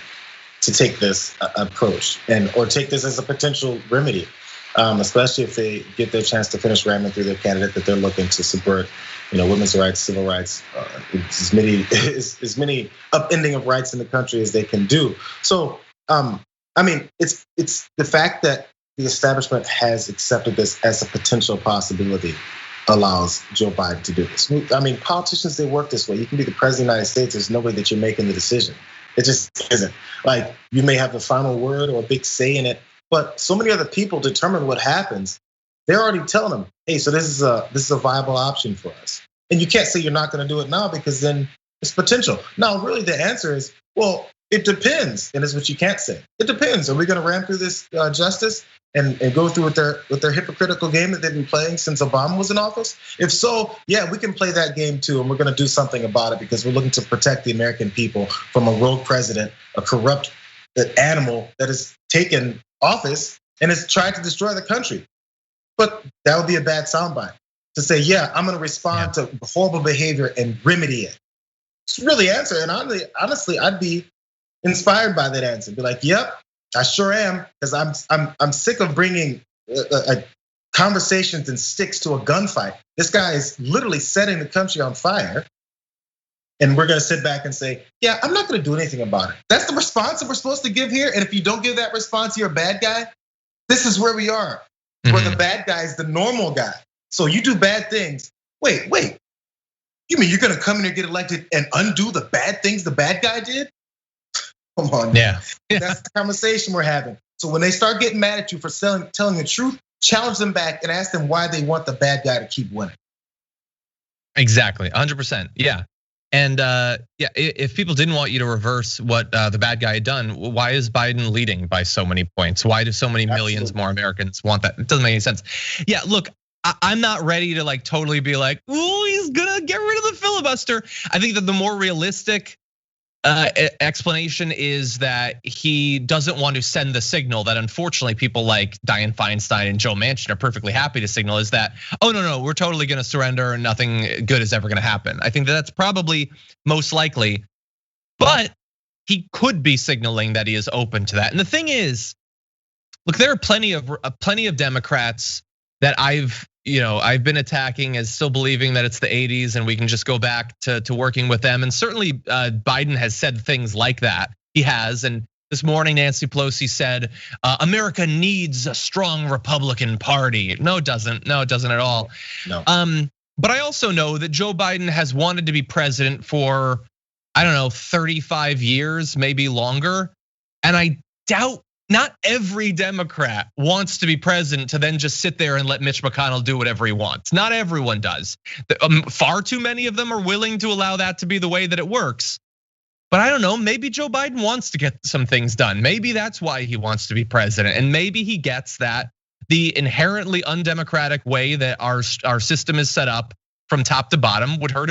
to take this approach or take this as a potential remedy, especially if they get their chance to finish ramming through their candidate that they're looking to subvert, women's rights, civil rights, as many upending of rights in the country as they can do. So, I mean, it's the fact that the establishment has accepted this as a potential possibility allows Joe Biden to do this. I mean, politicians, they work this way. You can be the president of the United States. There's no way that you're making the decision. It just isn't. Like, you may have the final word or a big say in it, but so many other people determine what happens. They're already telling them, hey, so this is a viable option for us. And you can't say you're not gonna do it now because then it's potential. Now, really the answer is, well, it depends, and it's what you can't say. It depends. Are we going to ram through this justice and go through with their hypocritical game that they've been playing since Obama was in office? If so, yeah, we can play that game too, and we're going to do something about it because we're looking to protect the American people from a rogue president, a corrupt animal that has taken office and has tried to destroy the country. But that would be a bad soundbite to say, yeah, I'm going to respond to horrible behavior and remedy it. It's really answer, and honestly, I'd be inspired by that answer. Be like, yep, I sure am, because I'm sick of bringing conversations and sticks to a gunfight. This guy is literally setting the country on fire, and we're gonna sit back and say, yeah, I'm not gonna do anything about it. That's the response that we're supposed to give here. And if you don't give that response, you're a bad guy. This is where we are, where the bad guy is the normal guy. So you do bad things. Wait. You mean you're gonna come in and get elected and undo the bad things the bad guy did? Come on. Yeah. That's the conversation we're having. So when they start getting mad at you for telling the truth, challenge them back and ask them why they want the bad guy to keep winning. Exactly, 100%. Yeah. And yeah, if people didn't want you to reverse what the bad guy had done, why is Biden leading by so many points? Why do so many millions more Americans want that? It doesn't make any sense. Yeah, look, I'm not ready to like totally be like, oh, he's gonna get rid of the filibuster. I think that the more realistic explanation is that he doesn't want to send the signal that unfortunately people like Dianne Feinstein and Joe Manchin are perfectly happy to signal, is that, oh no, we're totally gonna surrender and nothing good is ever gonna happen. I think that's probably most likely, but he could be signaling that he is open to that. And the thing is, look, there are plenty of Democrats that I've been attacking as still believing that it's the 80s and we can just go back to working with them. And certainly Biden has said things like that. He has, and this morning Nancy Pelosi said, America needs a strong Republican Party. No, it doesn't. No, it doesn't at all. No. But I also know that Joe Biden has wanted to be president for, 35 years, maybe longer. And I doubt not every Democrat wants to be president to then just sit there and let Mitch McConnell do whatever he wants. Not everyone does. Far too many of them are willing to allow that to be the way that it works. But I don't know, maybe Joe Biden wants to get some things done. Maybe that's why he wants to be president. And maybe he gets that the inherently undemocratic way that our system is set up from top to bottom would hurt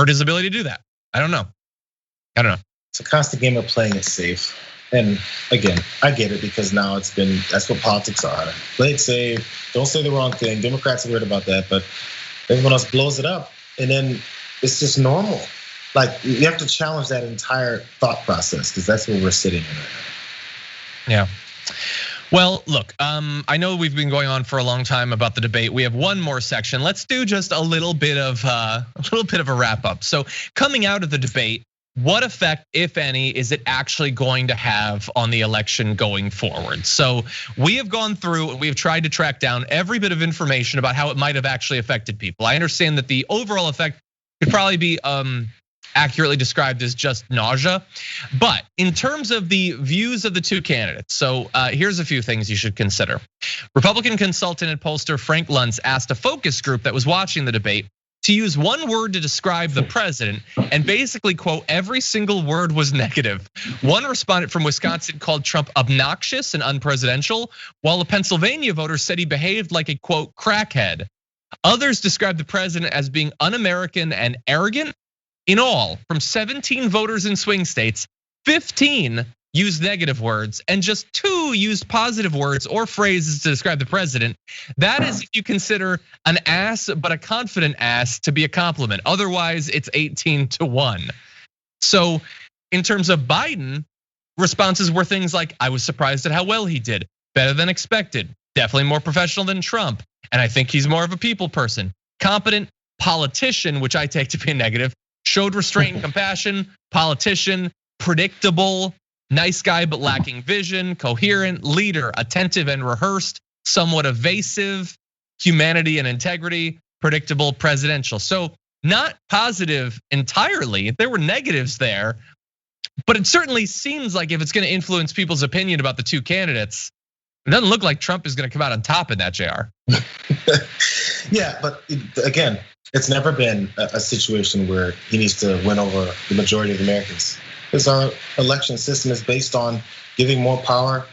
his ability to do that. I don't know. It's a constant game of playing it safe. And again, I get it because now that's what politics are. Play it safe, don't say the wrong thing. Democrats are weird about that, but everyone else blows it up. And then it's just normal. Like, you have to challenge that entire thought process because that's where we're sitting in right now. Yeah. Well, look, I know we've been going on for a long time about the debate. We have one more section. Let's do just a little bit of a wrap up. So coming out of the debate, what effect, if any, is it actually going to have on the election going forward? So we have gone through and we have tried to track down every bit of information about how it might have actually affected people. I understand that the overall effect could probably be accurately described as just nausea. But in terms of the views of the two candidates, so here's a few things you should consider. Republican consultant and pollster Frank Luntz asked a focus group that was watching the debate to use one word to describe the president, and basically, quote, every single word was negative. One respondent from Wisconsin called Trump obnoxious and unpresidential, while a Pennsylvania voter said he behaved like a, quote, crackhead. Others described the president as being un-American and arrogant. In all, from 17 voters in swing states, 15 used negative words and just 2 used positive words or phrases to describe the president. That is if you consider an ass, but a confident ass, to be a compliment. Otherwise, it's 18-1. So in terms of Biden, responses were things like, I was surprised at how well he did, better than expected, definitely more professional than Trump, and I think he's more of a people person. Competent, politician, which I take to be a negative, showed restraint and compassion, politician, predictable, nice guy but lacking vision, coherent, leader, attentive and rehearsed, somewhat evasive, humanity and integrity, predictable, presidential. So not positive entirely, there were negatives there, but it certainly seems like if it's gonna influence people's opinion about the two candidates, it doesn't look like Trump is gonna come out on top in that, Jayar. Yeah, but again, it's never been a situation where he needs to win over the majority of Americans. Because our election system is based on giving more power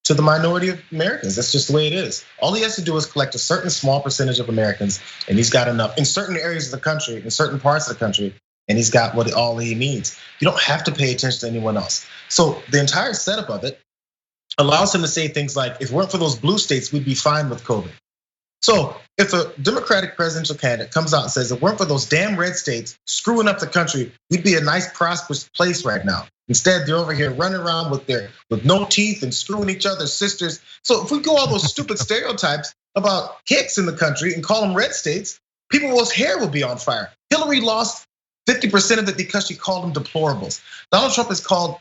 to the minority of Americans. That's just the way it is. All he has to do is collect a certain small percentage of Americans, and he's got enough in certain areas of the country, in certain parts of the country, and he's got all he needs. You don't have to pay attention to anyone else. So the entire setup of it allows him to say things like, if it weren't for those blue states, we'd be fine with COVID. So if a Democratic presidential candidate comes out and says, if it weren't for those damn red states screwing up the country, we'd be a nice, prosperous place right now. Instead, they're over here running around with no teeth and screwing each other's sisters. So if we go all those stupid stereotypes about hicks in the country and call them red states, people's hair will be on fire. Hillary lost 50% of it because she called them deplorables. Donald Trump has called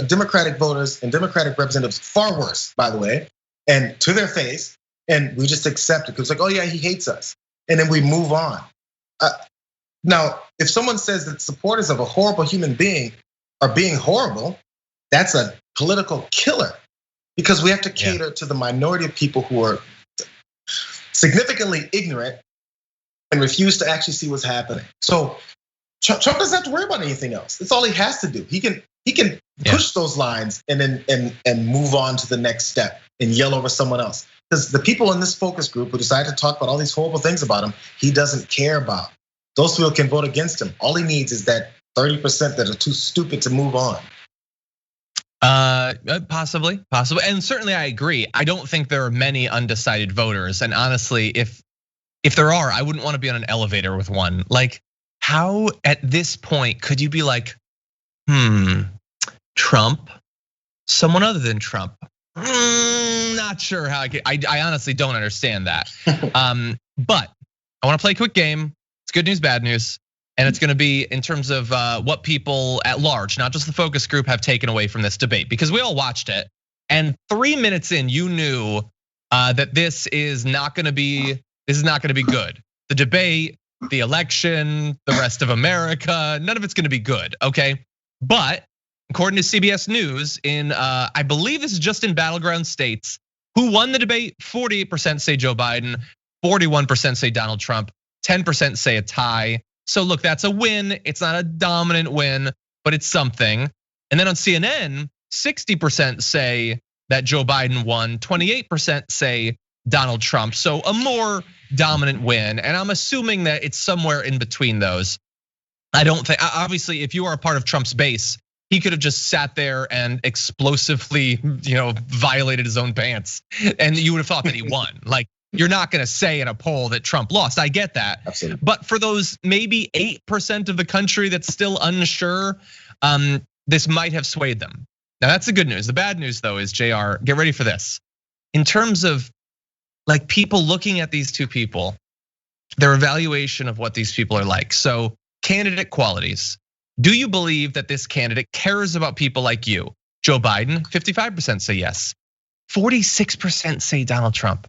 Democratic voters and Democratic representatives far worse, by the way, and to their face. And we just accept it because, like, oh yeah, he hates us, and then we move on. Now, if someone says that supporters of a horrible human being are being horrible, that's a political killer, because we have to cater to the minority of people who are significantly ignorant and refuse to actually see what's happening. So Trump doesn't have to worry about anything else. That's all he has to do. He can push those lines and then move on to the next step and yell over someone else. Because the people in this focus group who decided to talk about all these horrible things about him, he doesn't care about. Those people can vote against him. All he needs is that 30% that are too stupid to move on. Possibly, and certainly I agree. I don't think there are many undecided voters, and honestly, if there are, I wouldn't want to be on an elevator with one. Like, how at this point could you be like, Trump, someone other than Trump? Not sure how I honestly don't understand that. But I want to play a quick game. It's good news, bad news. And it's gonna be in terms of what people at large, not just the focus group, have taken away from this debate. Because we all watched it, and 3 minutes in, you knew that this is not gonna be good. The debate, the election, the rest of America, none of it's gonna be good, okay? But according to CBS News, in I believe this is just in battleground states, who won the debate? 48% say Joe Biden, 41% say Donald Trump, 10% say a tie. So look, that's a win. It's not a dominant win, but it's something. And then on CNN, 60% say that Joe Biden won, 28% say Donald Trump. So a more dominant win. And I'm assuming that it's somewhere in between those. I don't think, obviously, if you are a part of Trump's base, he could have just sat there and explosively, violated his own pants, and you would have thought that he won. Like, you're not going to say in a poll that Trump lost. I get that. Absolutely. But for those maybe 8% of the country that's still unsure, this might have swayed them. Now that's the good news. The bad news though is, Jayar, get ready for this. In terms of like people looking at these two people, their evaluation of what these people are like. So candidate qualities. Do you believe that this candidate cares about people like you? Joe Biden, 55% say yes. 46% say Donald Trump.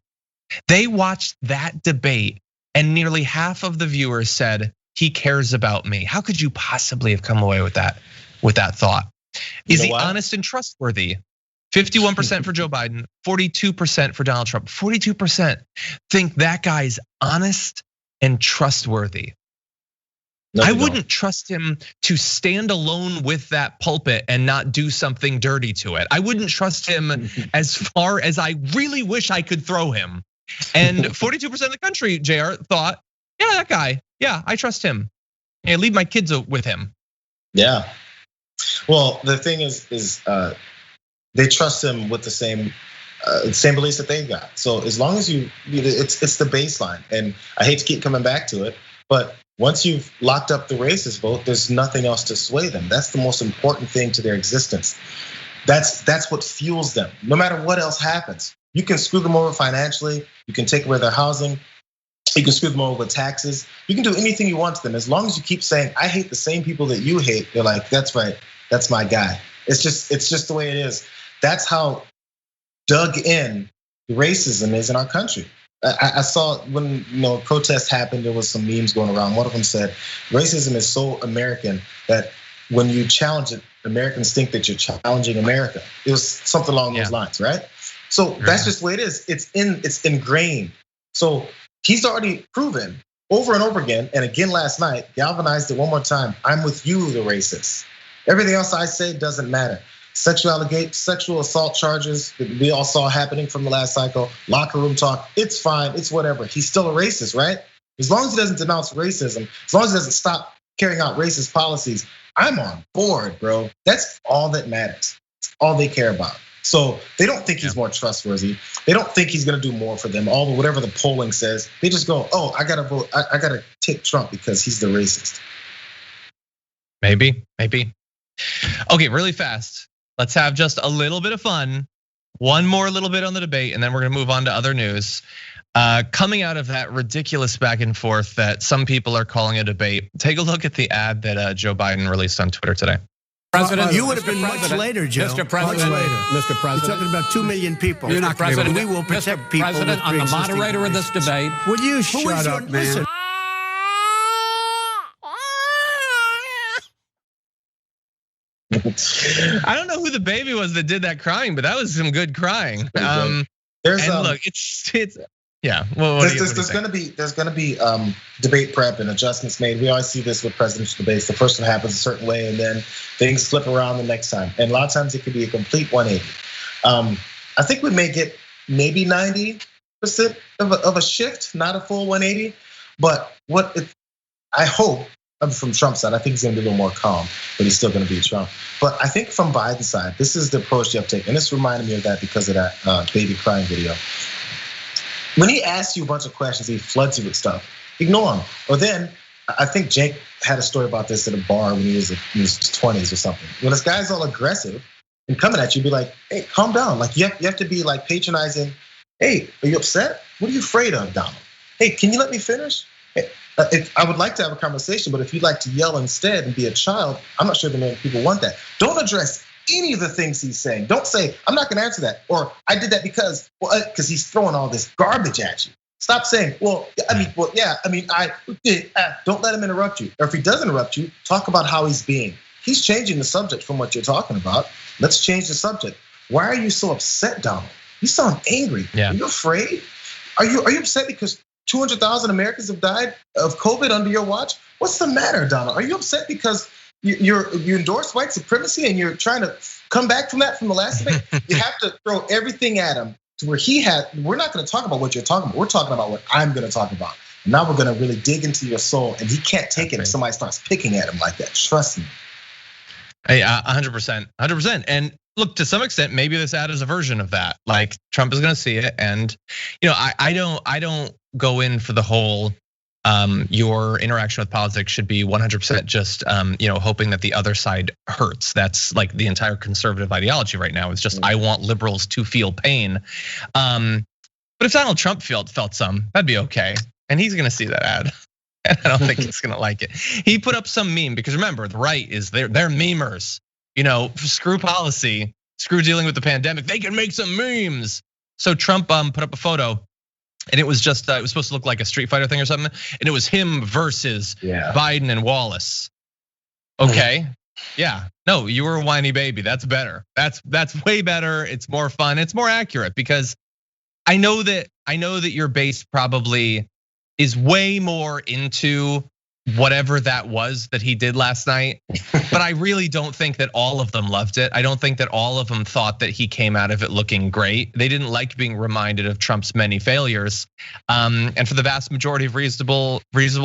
They watched that debate and nearly half of the viewers said he cares about me. How could you possibly have come away with that thought? Is he honest and trustworthy? 51% for Joe Biden, 42% for Donald Trump. 42% think that guy's honest and trustworthy. No, I wouldn't trust him to stand alone with that pulpit and not do something dirty to it. I wouldn't trust him as far as I really wish I could throw him. And 42% of the country, Jayar, thought, yeah, that guy, yeah, I trust him. Yeah, leave my kids with him. Yeah. Well, the thing is they trust him with the same beliefs that they've got. So as long as it's the baseline. And I hate to keep coming back to it, but once you've locked up the racist vote, there's nothing else to sway them. That's the most important thing to their existence. That's what fuels them. No matter what else happens, you can screw them over financially. You can take away their housing. You can screw them over with taxes. You can do anything you want to them. As long as you keep saying, I hate the same people that you hate, they're like, that's right, that's my guy. It's just the way it is. That's how dug in racism is in our country. I saw when protests happened, there was some memes going around. One of them said, racism is so American that when you challenge it, Americans think that you're challenging America. It was something along those lines, right? So that's just the way it is. It's ingrained. So he's already proven over and over again, and again last night, galvanized it one more time. I'm with you, the racist. Everything else I say doesn't matter. Sexual assault charges that we all saw happening from the last cycle, locker room talk, it's fine, it's whatever. He's still a racist, right? As long as he doesn't denounce racism, as long as he doesn't stop carrying out racist policies, I'm on board, bro. That's all that matters. It's all they care about. So they don't think he's more trustworthy. They don't think he's gonna do more for them. Whatever the polling says, they just go, oh, I gotta vote, I gotta take Trump because he's the racist. Maybe. Okay, really fast. Let's have just a little bit of fun. One more little bit on the debate, and then we're gonna move on to other news. Coming out of that ridiculous back and forth that some people are calling a debate, take a look at the ad that Joe Biden released on Twitter today. President, you would have been much later, Joe. Mr. President, much later. Mr. President, you're talking about 2 million people. You're not President. We will protect people. President, I'm the moderator of this debate. Would you shut up, man? Listen. I don't know who the baby was that did that crying, but that was some good crying. Look, it's yeah. Well, there's gonna be debate prep and adjustments made. We always see this with presidential debates. The first one happens a certain way, and then things flip around the next time. And a lot of times it could be a complete 180. I think we may get maybe 90% of a shift, not a full 180. But I hope. From Trump's side, I think he's gonna be a little more calm, but he's still gonna be Trump. But I think from Biden's side, this is the approach you have to take. And this reminded me of that because of that baby crying video. When he asks you a bunch of questions, he floods you with stuff, ignore him. Or then, I think Jake had a story about this at a bar when he was in his 20s or something. When this guy's all aggressive and coming at you, be like, hey, calm down. Like you have to be like patronizing. Hey, are you upset? What are you afraid of, Donald? Hey, can you let me finish? I would like to have a conversation, but if you'd like to yell instead and be a child, I'm not sure the many people want that. Don't address any of the things he's saying. Don't say, I'm not gonna answer that, or I did that because he's throwing all this garbage at you. Stop saying, don't let him interrupt you. Or if he does interrupt you, talk about how he's being. He's changing the subject from what you're talking about. Let's change the subject. Why are you so upset, Donald? You sound angry. Yeah. Are you afraid? Are you upset because 200,000 Americans have died of COVID under your watch? What's the matter, Donald? Are you upset because you endorse white supremacy and you're trying to come back from that from the last debate. You have to throw everything at him to where we're not going to talk about what you're talking about. We're talking about what I'm going to talk about. And now we're going to really dig into your soul, and he can't take it if somebody starts picking at him like that. Trust me. Hey, 100%, 100%. And look, to some extent, maybe this ad is a version of that. Like Trump is going to see it, and I don't go in for the whole your interaction with politics should be 100% just hoping that the other side hurts. That's like the entire conservative ideology right now. It's just I want liberals to feel pain. But if Donald Trump felt some, that'd be okay. And he's gonna see that ad. And I don't think he's gonna like it. He put up some meme because remember, the right is they're memers. Screw policy, screw dealing with the pandemic. They can make some memes. So Trump put up a photo, and it was just it was supposed to look like a Street Fighter thing or something, and it was him versus Biden and Wallace. Okay, yeah, no, you were a whiny baby. That's better. That's way better. It's more fun. It's more accurate because I know that your base probably is way more into whatever that was that he did last night. But I really don't think that all of them loved it. I don't think that all of them thought that he came out of it looking great. They didn't like being reminded of Trump's many failures. And for the vast majority of reasonable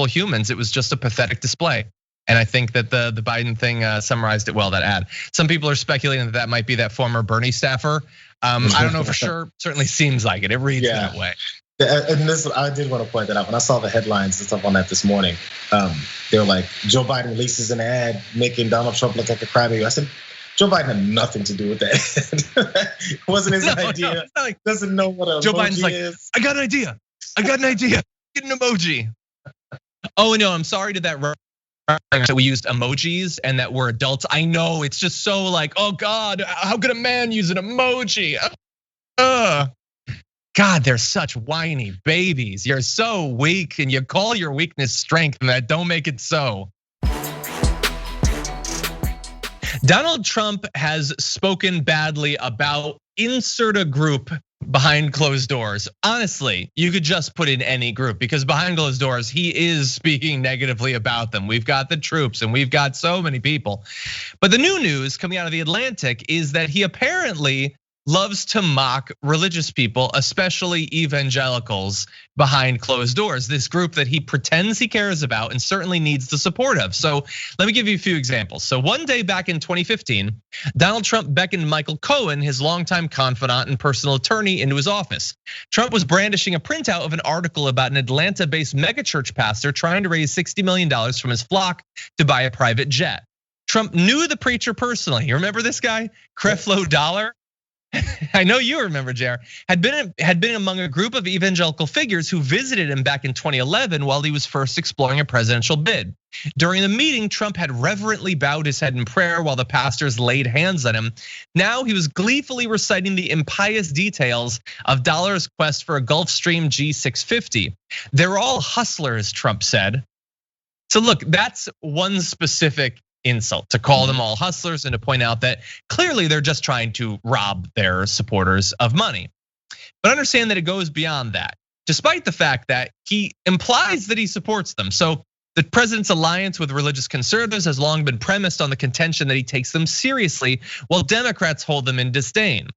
humans, it was just a pathetic display. And I think that the Biden thing summarized it well, that ad. Some people are speculating that might be that former Bernie staffer. I don't know for sure, certainly seems like it. It reads that way. And this, I did want to point that out. When I saw the headlines and stuff on that this morning, they were like, Joe Biden releases an ad making Donald Trump look like a crybaby. I said, Joe Biden had nothing to do with that. It wasn't his idea. Doesn't know what a Joe Biden's like, is. I got an idea. Get an emoji. Oh no, I'm sorry to that that we used emojis and that we're adults. I know it's just so like, oh God, how could a man use an emoji? God, they're such whiny babies. You're so weak, and you call your weakness strength, and that don't make it so. Donald Trump has spoken badly about insert a group behind closed doors. Honestly, you could just put in any group because behind closed doors, he is speaking negatively about them. We've got the troops and we've got so many people. But the new news coming out of the Atlantic is that he apparently loves to mock religious people, especially evangelicals, behind closed doors. This group that he pretends he cares about and certainly needs the support of. So let me give you a few examples. So one day back in 2015, Donald Trump beckoned Michael Cohen, his longtime confidant and personal attorney, into his office. Trump was brandishing a printout of an article about an Atlanta-based megachurch pastor trying to raise $60 million from his flock to buy a private jet. Trump knew the preacher personally. You remember this guy, Creflo Dollar? I know you remember, Jayar, had been among a group of evangelical figures who visited him back in 2011 while he was first exploring a presidential bid. During the meeting, Trump had reverently bowed his head in prayer while the pastors laid hands on him. Now he was gleefully reciting the impious details of Dollar's quest for a Gulfstream G650. They're all hustlers, Trump said. So look, that's one specific insult, to call them all hustlers and to point out that clearly they're just trying to rob their supporters of money. But understand that it goes beyond that, despite the fact that he implies that he supports them. So the president's alliance with religious conservatives has long been premised on the contention that he takes them seriously, while Democrats hold them in disdain.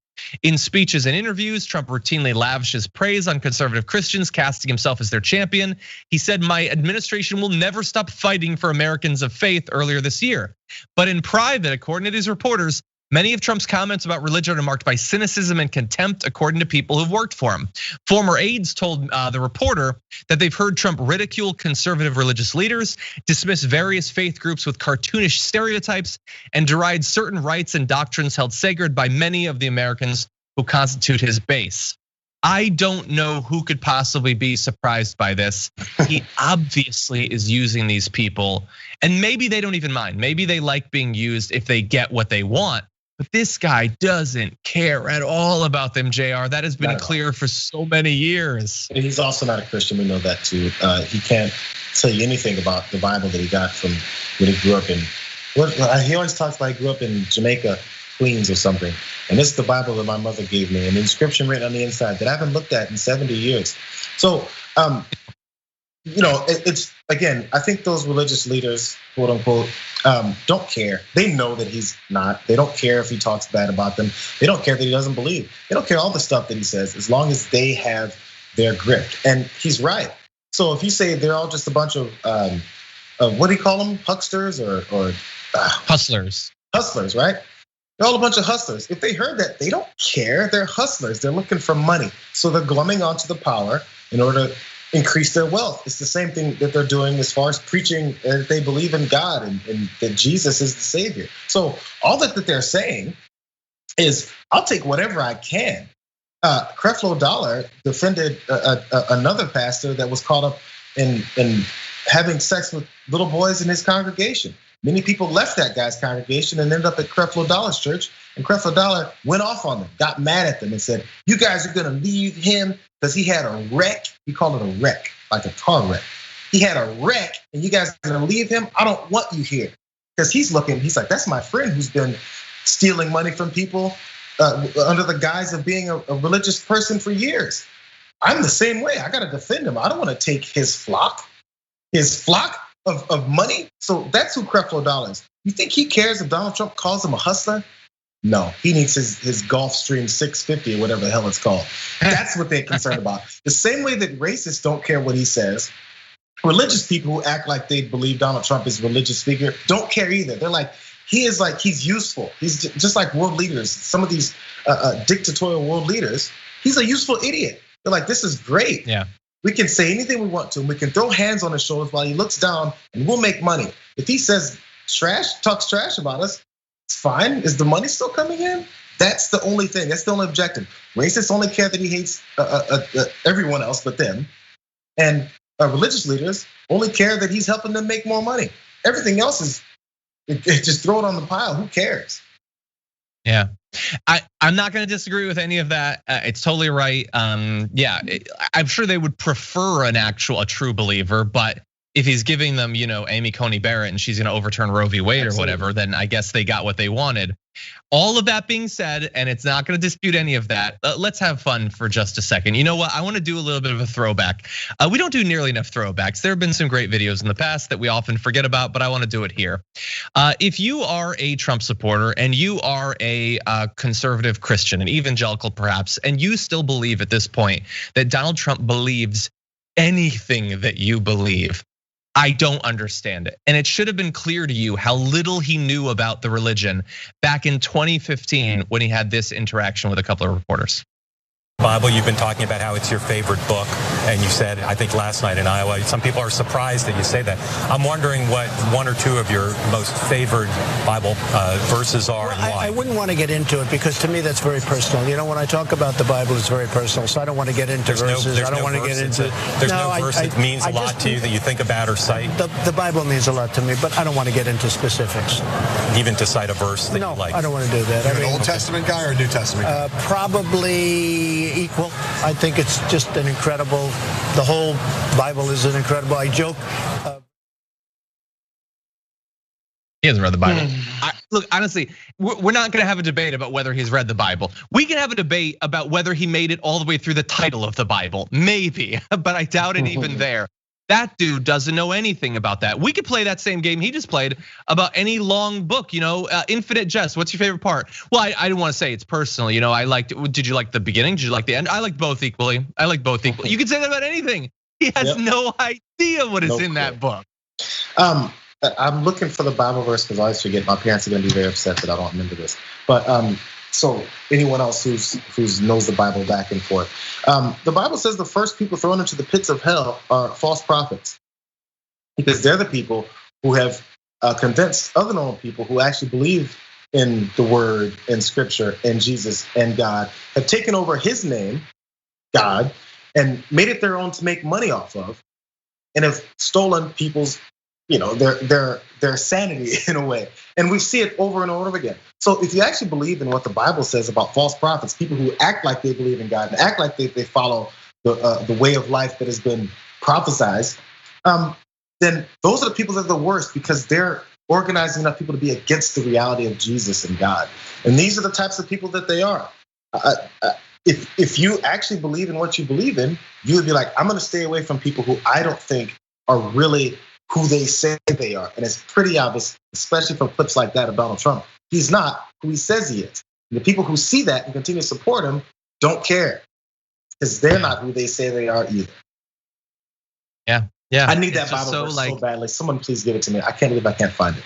In speeches and interviews, Trump routinely lavishes praise on conservative Christians, casting himself as their champion. He said, "My administration will never stop fighting for Americans of faith" earlier this year. But in private, according to these reporters, many of Trump's comments about religion are marked by cynicism and contempt, according to people who've worked for him. Former aides told the reporter that they've heard Trump ridicule conservative religious leaders, dismiss various faith groups with cartoonish stereotypes, and deride certain rights and doctrines held sacred by many of the Americans who constitute his base. I don't know who could possibly be surprised by this. He obviously is using these people, and maybe they don't even mind. Maybe they like being used if they get what they want. But this guy doesn't care at all about them, Jayar. That has been clear for so many years. And he's also not a Christian, we know that too. He can't tell you anything about the Bible that he got from when he grew up in. He always talks like he grew up in Jamaica, Queens or something. And this is the Bible that my mother gave me, an inscription written on the inside that I haven't looked at in 70 years. So it's again, I think those religious leaders, quote unquote, don't care. They know that he's not. They don't care if he talks bad about them. They don't care that he doesn't believe. They don't care all the stuff that he says, as long as they have their grip. And he's right. So if you say they're all just a bunch of what do you call them? Hucksters or hustlers? Hustlers, right? They're all a bunch of hustlers. If they heard that, they don't care. They're hustlers. They're looking for money. So they're glumming onto the power in order to increase their wealth. It's the same thing that they're doing as far as preaching that they believe in God and that Jesus is the Savior. So all that they're saying is, I'll take whatever I can. Creflo Dollar defended another pastor that was caught up in having sex with little boys in his congregation. Many people left that guy's congregation and ended up at Creflo Dollar's church. And Creflo Dollar went off on them, got mad at them and said, you guys are gonna leave him because he had a wreck. He called it a wreck, like a car wreck. He had a wreck and you guys are gonna leave him? I don't want you here. Because he's like, that's my friend who's been stealing money from people under the guise of being a religious person for years. I'm the same way. I gotta defend him. I don't wanna take his flock of money. So that's who Creflo Dollar is. You think he cares if Donald Trump calls him a hustler? No, he needs his Gulfstream 650 or whatever the hell it's called. That's what they're concerned about. The same way that racists don't care what he says, religious people who act like they believe Donald Trump is a religious figure don't care either. They're like, he's useful. He's just like world leaders. Some of these dictatorial world leaders, he's a useful idiot. They're like, this is great. Yeah. We can say anything we want to him. We can throw hands on his shoulders while he looks down and we'll make money. If he says talks trash about us, it's fine. Is the money still coming in? That's the only thing. That's the only objective. Racists only care that he hates everyone else but them. And religious leaders only care that he's helping them make more money. Everything else is just throw it on the pile. Who cares? Yeah, I'm not going to disagree with any of that. It's totally right. Yeah, I'm sure they would prefer a true believer, but if he's giving them, Amy Coney Barrett and she's going to overturn Roe v. Wade or whatever, then I guess they got what they wanted. All of that being said, and it's not going to dispute any of that, let's have fun for just a second. You know what? I want to do a little bit of a throwback. We don't do nearly enough throwbacks. There have been some great videos in the past that we often forget about, but I want to do it here. If you are a Trump supporter and you are a conservative Christian, an evangelical perhaps, and you still believe at this point that Donald Trump believes anything that you believe, I don't understand it. And it should have been clear to you how little he knew about the religion back in 2015 when he had this interaction with a couple of reporters. Bible, you've been talking about how it's your favorite book, and you said, I think last night in Iowa, some people are surprised that you say that. I'm wondering what one or two of your most favored Bible verses are and why. I wouldn't want to get into it because to me that's very personal. When I talk about the Bible, it's very personal, so I don't want to get into verses. I don't want to get into. There's no verse that means a lot to you that you think about or cite. The Bible means a lot to me, but I don't want to get into specifics. Even to cite a verse that you like. I don't want to do that. You're an Old Testament guy or a New Testament guy? Probably equal. I think it's just an incredible. The whole Bible is an incredible. I joke. He hasn't read the Bible. Look, honestly, we're not going to have a debate about whether he's read the Bible. We can have a debate about whether he made it all the way through the title of the Bible, maybe, but I doubt it even there. That dude doesn't know anything about that. We could play that same game he just played about any long book, Infinite Jest. What's your favorite part? Well, I didn't want to say it's personal. I liked, did you like the beginning? Did you like the end? I liked both equally. You could say that about anything. He has no idea what is in that book. I'm looking for the Bible verse because I always forget. My parents are gonna be very upset that I don't remember this. But so anyone else who's knows the Bible back and forth, the Bible says the first people thrown into the pits of hell are false prophets, because they're the people who have convinced other normal people who actually believe in the Word and Scripture and Jesus and God, have taken over His name, God, and made it their own to make money off of, and have stolen people's their sanity in a way. And we see it over and over again. So if you actually believe in what the Bible says about false prophets, people who act like they believe in God and act like they follow the way of life that has been prophesized, then those are the people that are the worst, because they're organizing enough people to be against the reality of Jesus and God. And these are the types of people that they are. If you actually believe in what you believe in, you would be like, I'm gonna stay away from people who I don't think are really who they say they are. And it's pretty obvious, especially from clips like that of Donald Trump. He's not who he says he is. And the people who see that and continue to support him don't care, because they're not who they say they are either. Yeah. I need that Bible verse so badly. Someone please give it to me. I can't believe I can't find it.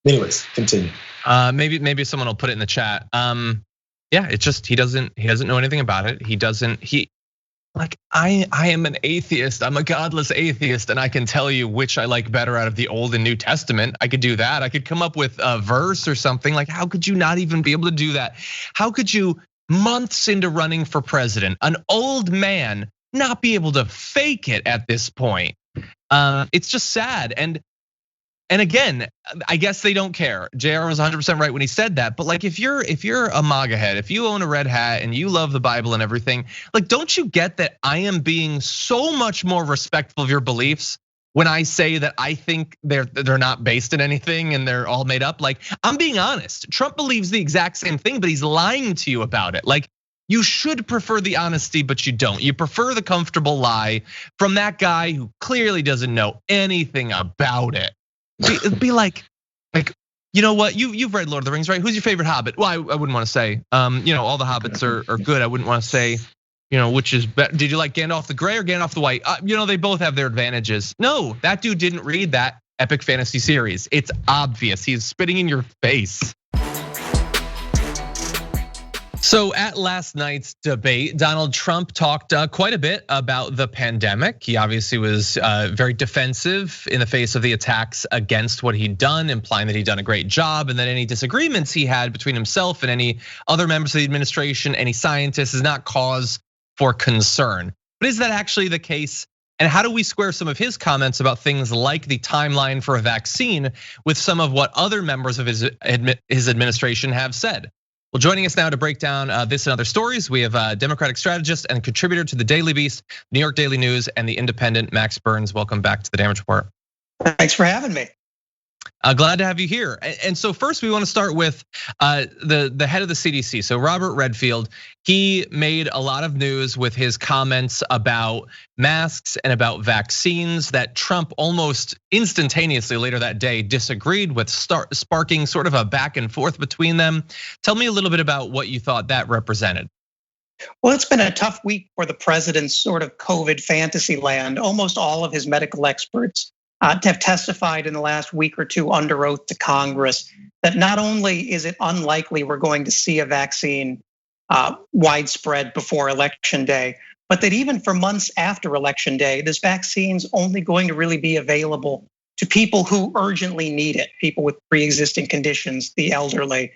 Anyways, continue. Maybe someone will put it in the chat. Yeah, it's just he doesn't know anything about it. I am an atheist. I'm a godless atheist, and I can tell you which I like better out of the Old and New Testament. I could do that. I could come up with a verse or something. Like, how could you not even be able to do that? How could you, months into running for president, an old man, not be able to fake it at this point? It's just sad. And again, I guess they don't care. Jayar was 100% right when he said that. But like, if you're a MAGA head, if you own a red hat and you love the Bible and everything, like, don't you get that I am being so much more respectful of your beliefs when I say that I think they're not based in anything and they're all made up? Like, I'm being honest. Trump believes the exact same thing, but he's lying to you about it. Like, you should prefer the honesty, but you don't. You prefer the comfortable lie from that guy who clearly doesn't know anything about it. Be like, you know what? You've read Lord of the Rings, right? Who's your favorite Hobbit? Well, I wouldn't want to say. All the Hobbits are good. I wouldn't want to say, which is better. Did you like Gandalf the Grey or Gandalf the White? They both have their advantages. No, that dude didn't read that epic fantasy series. It's obvious. He's spitting in your face. So at last night's debate, Donald Trump talked quite a bit about the pandemic. He obviously was very defensive in the face of the attacks against what he'd done, implying that he'd done a great job, and that any disagreements he had between himself and any other members of the administration, any scientists, is not cause for concern. But is that actually the case? And how do we square some of his comments about things like the timeline for a vaccine with some of what other members of his administration have said? Well, joining us now to break down this and other stories, we have a Democratic strategist and contributor to the Daily Beast, New York Daily News, and the Independent, Max Burns. Welcome back to the Damage Report. Thanks for having me. Glad to have you here. And so first, we want to start with the head of the CDC. So Robert Redfield, he made a lot of news with his comments about masks and about vaccines that Trump almost instantaneously later that day disagreed with, sparking sort of a back and forth between them. Tell me a little bit about what you thought that represented. Well, it's been a tough week for the president's sort of COVID fantasy land. Almost all of his medical experts have testified in the last week or two under oath to Congress that not only is it unlikely we're going to see a vaccine widespread before Election Day, but that even for months after Election Day, this vaccine's only going to really be available to people who urgently need it, people with pre-existing conditions, the elderly.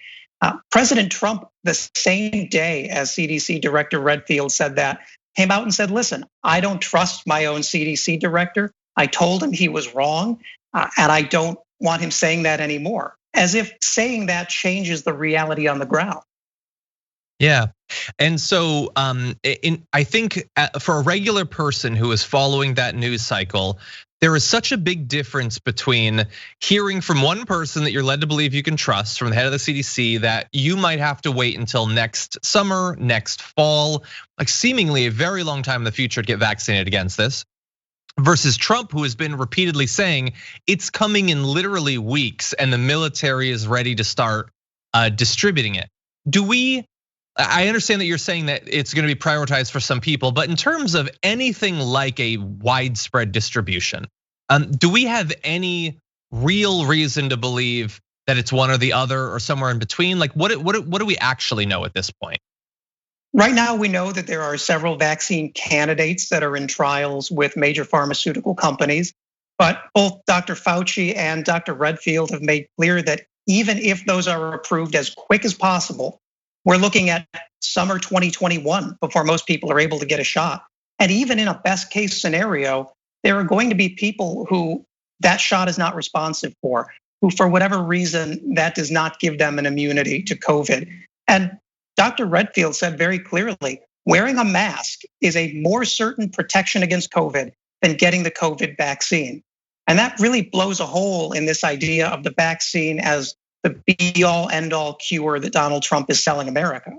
President Trump, the same day as CDC Director Redfield said that, came out and said, listen, I don't trust my own CDC director. I told him he was wrong, and I don't want him saying that anymore. As if saying that changes the reality on the ground. Yeah, and so I think for a regular person who is following that news cycle, there is such a big difference between hearing from one person that you're led to believe you can trust, from the head of the CDC, that you might have to wait until next summer, next fall, like seemingly a very long time in the future to get vaccinated against this, versus Trump, who has been repeatedly saying it's coming in literally weeks and the military is ready to start distributing it. I understand that you're saying that it's going to be prioritized for some people, but in terms of anything like a widespread distribution, do we have any real reason to believe that it's one or the other or somewhere in between? Like, what do we actually know at this point? Right now, we know that there are several vaccine candidates that are in trials with major pharmaceutical companies, but both Dr. Fauci and Dr. Redfield have made clear that even if those are approved as quick as possible, we're looking at summer 2021 before most people are able to get a shot. And even in a best case scenario, there are going to be people who that shot is not responsive for, who for whatever reason, that does not give them an immunity to COVID. And Dr. Redfield said very clearly, wearing a mask is a more certain protection against COVID than getting the COVID vaccine. And that really blows a hole in this idea of the vaccine as the be-all, end-all cure that Donald Trump is selling America.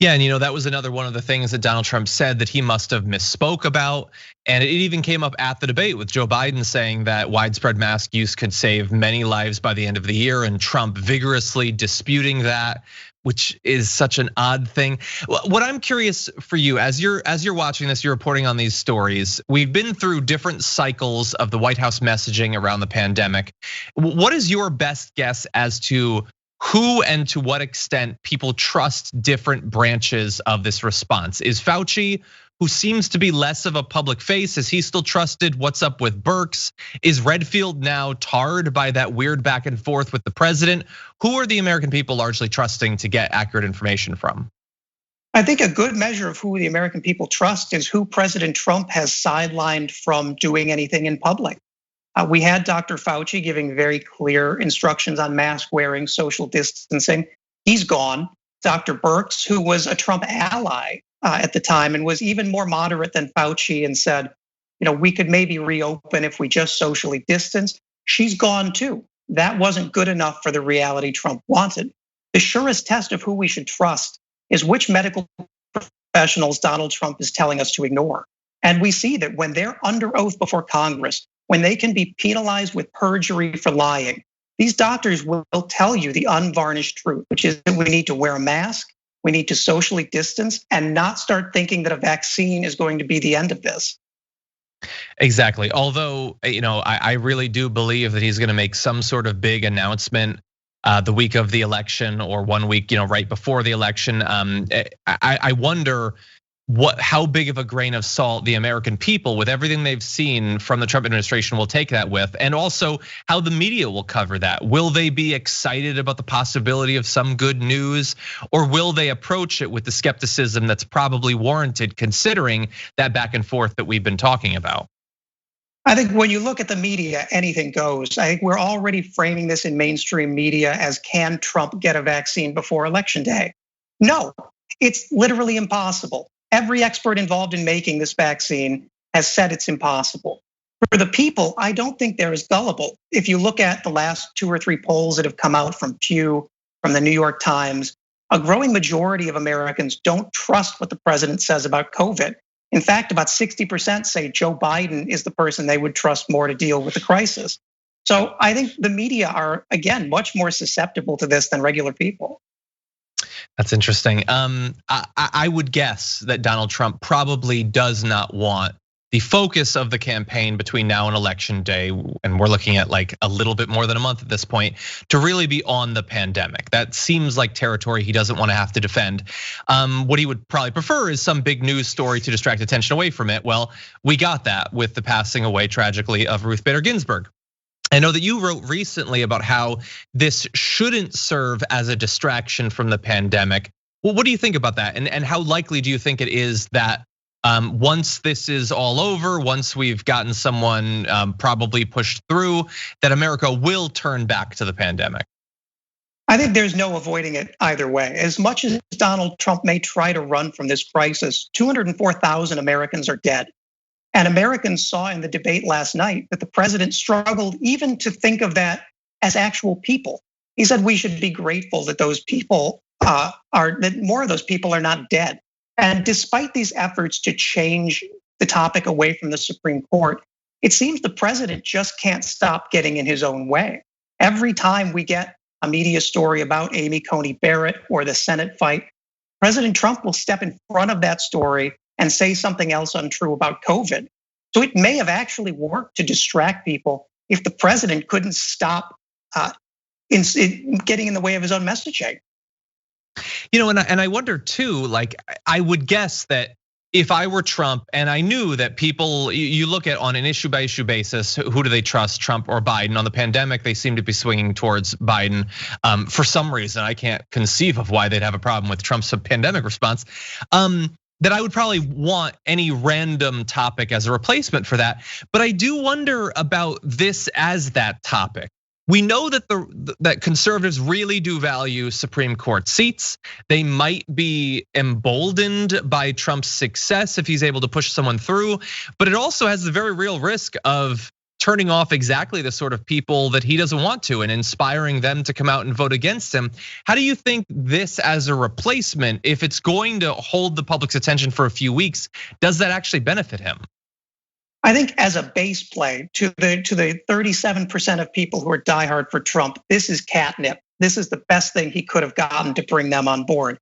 Yeah, and that was another one of the things that Donald Trump said that he must have misspoke about. And it even came up at the debate with Joe Biden saying that widespread mask use could save many lives by the end of the year, and Trump vigorously disputing that, which is such an odd thing. What I'm curious for you, as you're watching this, you're reporting on these stories. We've been through different cycles of the White House messaging around the pandemic. What is your best guess as to who and to what extent people trust different branches of this response? Is Fauci, who seems to be less of a public face, is he still trusted? What's up with Birx? Is Redfield now tarred by that weird back and forth with the president? Who are the American people largely trusting to get accurate information from? I think a good measure of who the American people trust is who President Trump has sidelined from doing anything in public. We had Dr. Fauci giving very clear instructions on mask wearing, social distancing. He's gone. Dr. Birx, who was a Trump ally at the time and was even more moderate than Fauci and said, we could maybe reopen if we just socially distance. She's gone too. That wasn't good enough for the reality Trump wanted. The surest test of who we should trust is which medical professionals Donald Trump is telling us to ignore. And we see that when they're under oath before Congress, when they can be penalized with perjury for lying, these doctors will tell you the unvarnished truth, which is that we need to wear a mask, we need to socially distance, and not start thinking that a vaccine is going to be the end of this. Exactly. Although, I really do believe that he's going to make some sort of big announcement the week of the election or 1 week, right before the election. I wonder how big of a grain of salt the American people, with everything they've seen from the Trump administration, will take that with, and also how the media will cover that. Will they be excited about the possibility of some good news, or will they approach it with the skepticism that's probably warranted considering that back and forth that we've been talking about? I think when you look at the media, anything goes. I think we're already framing this in mainstream media as, can Trump get a vaccine before election day? No, it's literally impossible. Every expert involved in making this vaccine has said it's impossible. For the people, I don't think they're as gullible. If you look at the last 2 or 3 polls that have come out from Pew, from the New York Times, a growing majority of Americans don't trust what the president says about COVID. In fact, about 60% say Joe Biden is the person they would trust more to deal with the crisis. So I think the media are, again, much more susceptible to this than regular people. That's interesting. I would guess that Donald Trump probably does not want the focus of the campaign between now and election day, and we're looking at like a little bit more than a month at this point, to really be on the pandemic. That seems like territory he doesn't want to have to defend. What he would probably prefer is some big news story to distract attention away from it. Well, we got that with the passing away tragically of Ruth Bader Ginsburg. I know that you wrote recently about how this shouldn't serve as a distraction from the pandemic. Well, what do you think about that? And how likely do you think it is that once this is all over, once we've gotten someone probably pushed through, that America will turn back to the pandemic? I think there's no avoiding it either way. As much as Donald Trump may try to run from this crisis, 204,000 Americans are dead. And Americans saw in the debate last night that the president struggled even to think of that as actual people. He said we should be grateful that those people that more of those people are not dead. And despite these efforts to change the topic away from the Supreme Court, it seems the president just can't stop getting in his own way. Every time we get a media story about Amy Coney Barrett or the Senate fight, President Trump will step in front of that story and say something else untrue about COVID. So it may have actually worked to distract people if the president couldn't stop getting in the way of his own messaging. And I wonder too, like I would guess that if I were Trump and I knew that people, you look at on an issue by issue basis, who do they trust, Trump or Biden? On the pandemic, they seem to be swinging towards Biden for some reason. I can't conceive of why they'd have a problem with Trump's pandemic response. That I would probably want any random topic as a replacement for that. But I do wonder about this as that topic. We know that that conservatives really do value Supreme Court seats. They might be emboldened by Trump's success if he's able to push someone through, but it also has the very real risk of turning off exactly the sort of people that he doesn't want to and inspiring them to come out and vote against him. How do you think this as a replacement, if it's going to hold the public's attention for a few weeks, does that actually benefit him? I think as a base play to the 37% of people who are diehard for Trump, this is catnip. This is the best thing he could have gotten to bring them on board.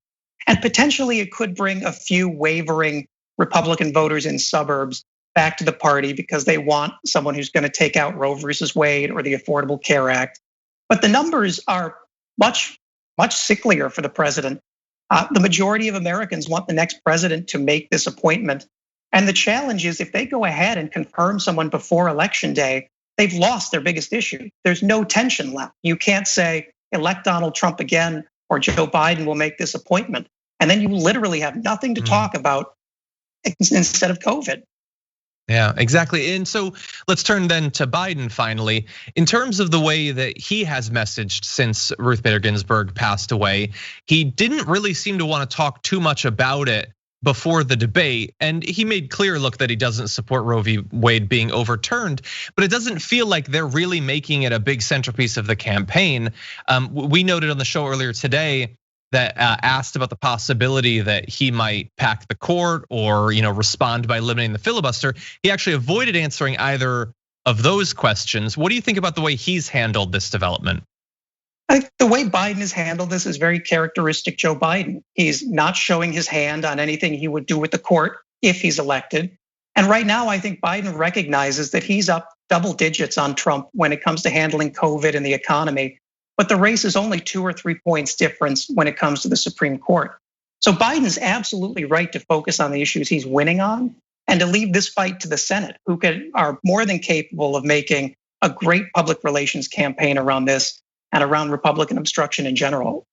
And potentially it could bring a few wavering Republican voters in suburbs back to the party because they want someone who's going to take out Roe versus Wade or the Affordable Care Act. But the numbers are much sicklier for the president. The majority of Americans want the next president to make this appointment. And the challenge is if they go ahead and confirm someone before election day, they've lost their biggest issue. There's no tension left. You can't say elect Donald Trump again or Joe Biden will make this appointment. And then you literally have nothing to talk about instead of COVID. Yeah, exactly. And so let's turn then to Biden finally. In terms of the way that he has messaged since Ruth Bader Ginsburg passed away, he didn't really seem to want to talk too much about it before the debate. And he made clear, look, that he doesn't support Roe v. Wade being overturned, but it doesn't feel like they're really making it a big centerpiece of the campaign. We noted on the show earlier today that asked about the possibility that he might pack the court or respond by eliminating the filibuster. He actually avoided answering either of those questions. What do you think about the way he's handled this development? I think the way Biden has handled this is very characteristic Joe Biden. He's not showing his hand on anything he would do with the court if he's elected. And right now, I think Biden recognizes that he's up double digits on Trump when it comes to handling COVID and the economy. But the race is only 2 or 3 points difference when it comes to the Supreme Court. So Biden's absolutely right to focus on the issues he's winning on and to leave this fight to the Senate, who are more than capable of making a great public relations campaign around this and around Republican obstruction in general.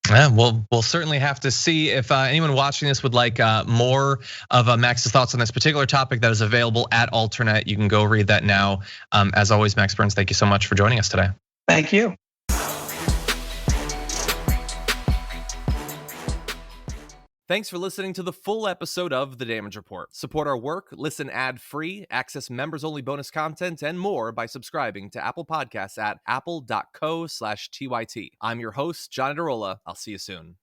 Yeah, well, we'll certainly have to see if anyone watching this would like more of Max's thoughts on this particular topic. That is available at Alternet. You can go read that now. As always, Max Burns, thank you so much for joining us today. Thank you. Thanks for listening to the full episode of The Damage Report. Support our work, listen ad-free, access members-only bonus content, and more by subscribing to Apple Podcasts at apple.co/TYT. I'm your host, John Adarola. I'll see you soon.